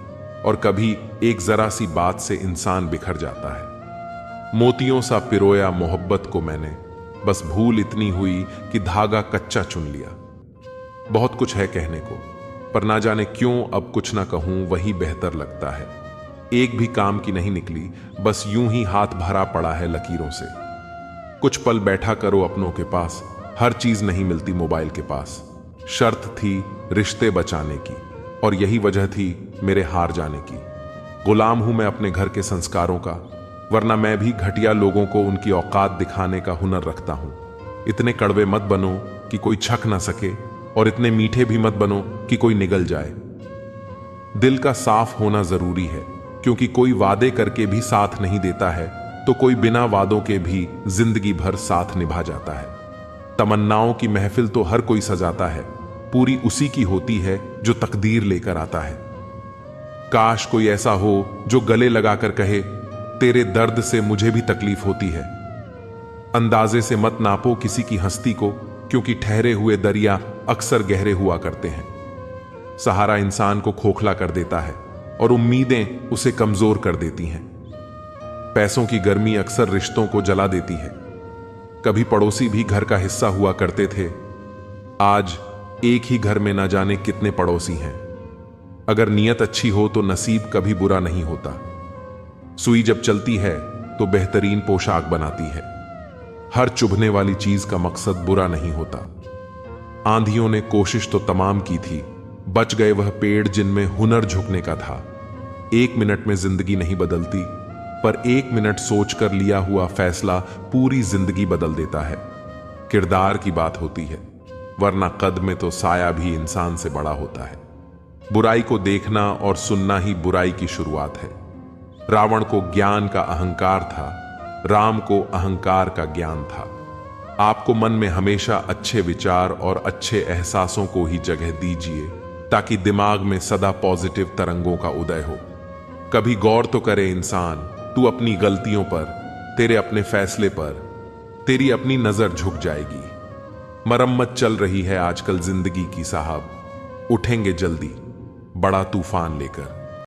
और कभी एक जरा सी बात से इंसान बिखर जाता है। मोतियों सा पिरोया मोहब्बत को मैंने, बस भूल इतनी हुई कि धागा कच्चा चुन लिया। बहुत कुछ है कहने को, पर ना जाने क्यों अब कुछ ना कहूं वही बेहतर लगता है। एक भी काम की नहीं निकली, बस यूं ही हाथ भरा पड़ा है लकीरों से। कुछ पल बैठा करो अपनों के पास, हर चीज नहीं मिलती मोबाइल के पास। शर्त थी रिश्ते बचाने की, और यही वजह थी मेरे हार जाने की। गुलाम हूं मैं अपने घर के संस्कारों का, वरना मैं भी घटिया लोगों को उनकी औकात दिखाने का हुनर रखता हूं। इतने कड़वे मत बनो कि कोई छक ना सके, और इतने मीठे भी मत बनो कि कोई निगल जाए। दिल का साफ होना जरूरी है, क्योंकि कोई वादे करके भी साथ नहीं देता है, तो कोई बिना वादों के भी जिंदगी भर साथ निभा जाता है। तमन्नाओं की महफिल तो हर कोई सजाता है, पूरी उसी की होती है जो तकदीर लेकर आता है। काश कोई ऐसा हो जो गले लगाकर कहे, तेरे दर्द से मुझे भी तकलीफ होती है। अंदाजे से मत नापो किसी की हस्ती को, क्योंकि ठहरे हुए दरिया अक्सर गहरे हुआ करते हैं। सहारा इंसान को खोखला कर देता है, और उम्मीदें उसे कमजोर कर देती हैं। पैसों की गर्मी अक्सर रिश्तों को जला देती है। कभी पड़ोसी भी घर का हिस्सा हुआ करते थे, आज एक ही घर में न जाने कितने पड़ोसी हैं। अगर नीयत अच्छी हो तो नसीब कभी बुरा नहीं होता। सुई जब चलती है तो बेहतरीन पोशाक बनाती है। हर चुभने वाली चीज का मकसद बुरा नहीं होता। आंधियों ने कोशिश तो तमाम की थी, बच गए वह पेड़ जिनमें हुनर झुकने का था। 1 मिनट में जिंदगी नहीं बदलती, पर 1 मिनट सोचकर लिया हुआ फैसला पूरी जिंदगी बदल देता है। किरदार की बात होती है, वरना कद में तो साया भी इंसान से बड़ा होता है। बुराई को देखना और सुनना ही बुराई की शुरुआत है। रावण को ज्ञान का अहंकार था, राम को अहंकार का ज्ञान था। आपको मन में हमेशा अच्छे विचार और अच्छे एहसासों को ही जगह दीजिए, ताकि दिमाग में सदा पॉजिटिव तरंगों का उदय हो। कभी गौर तो करे इंसान, तू अपनी गलतियों पर, तेरे अपने फैसले पर तेरी अपनी नजर झुक जाएगी। मरम्मत चल रही है आजकल जिंदगी की साहब, उठेंगे जल्दी बड़ा तूफान लेकर।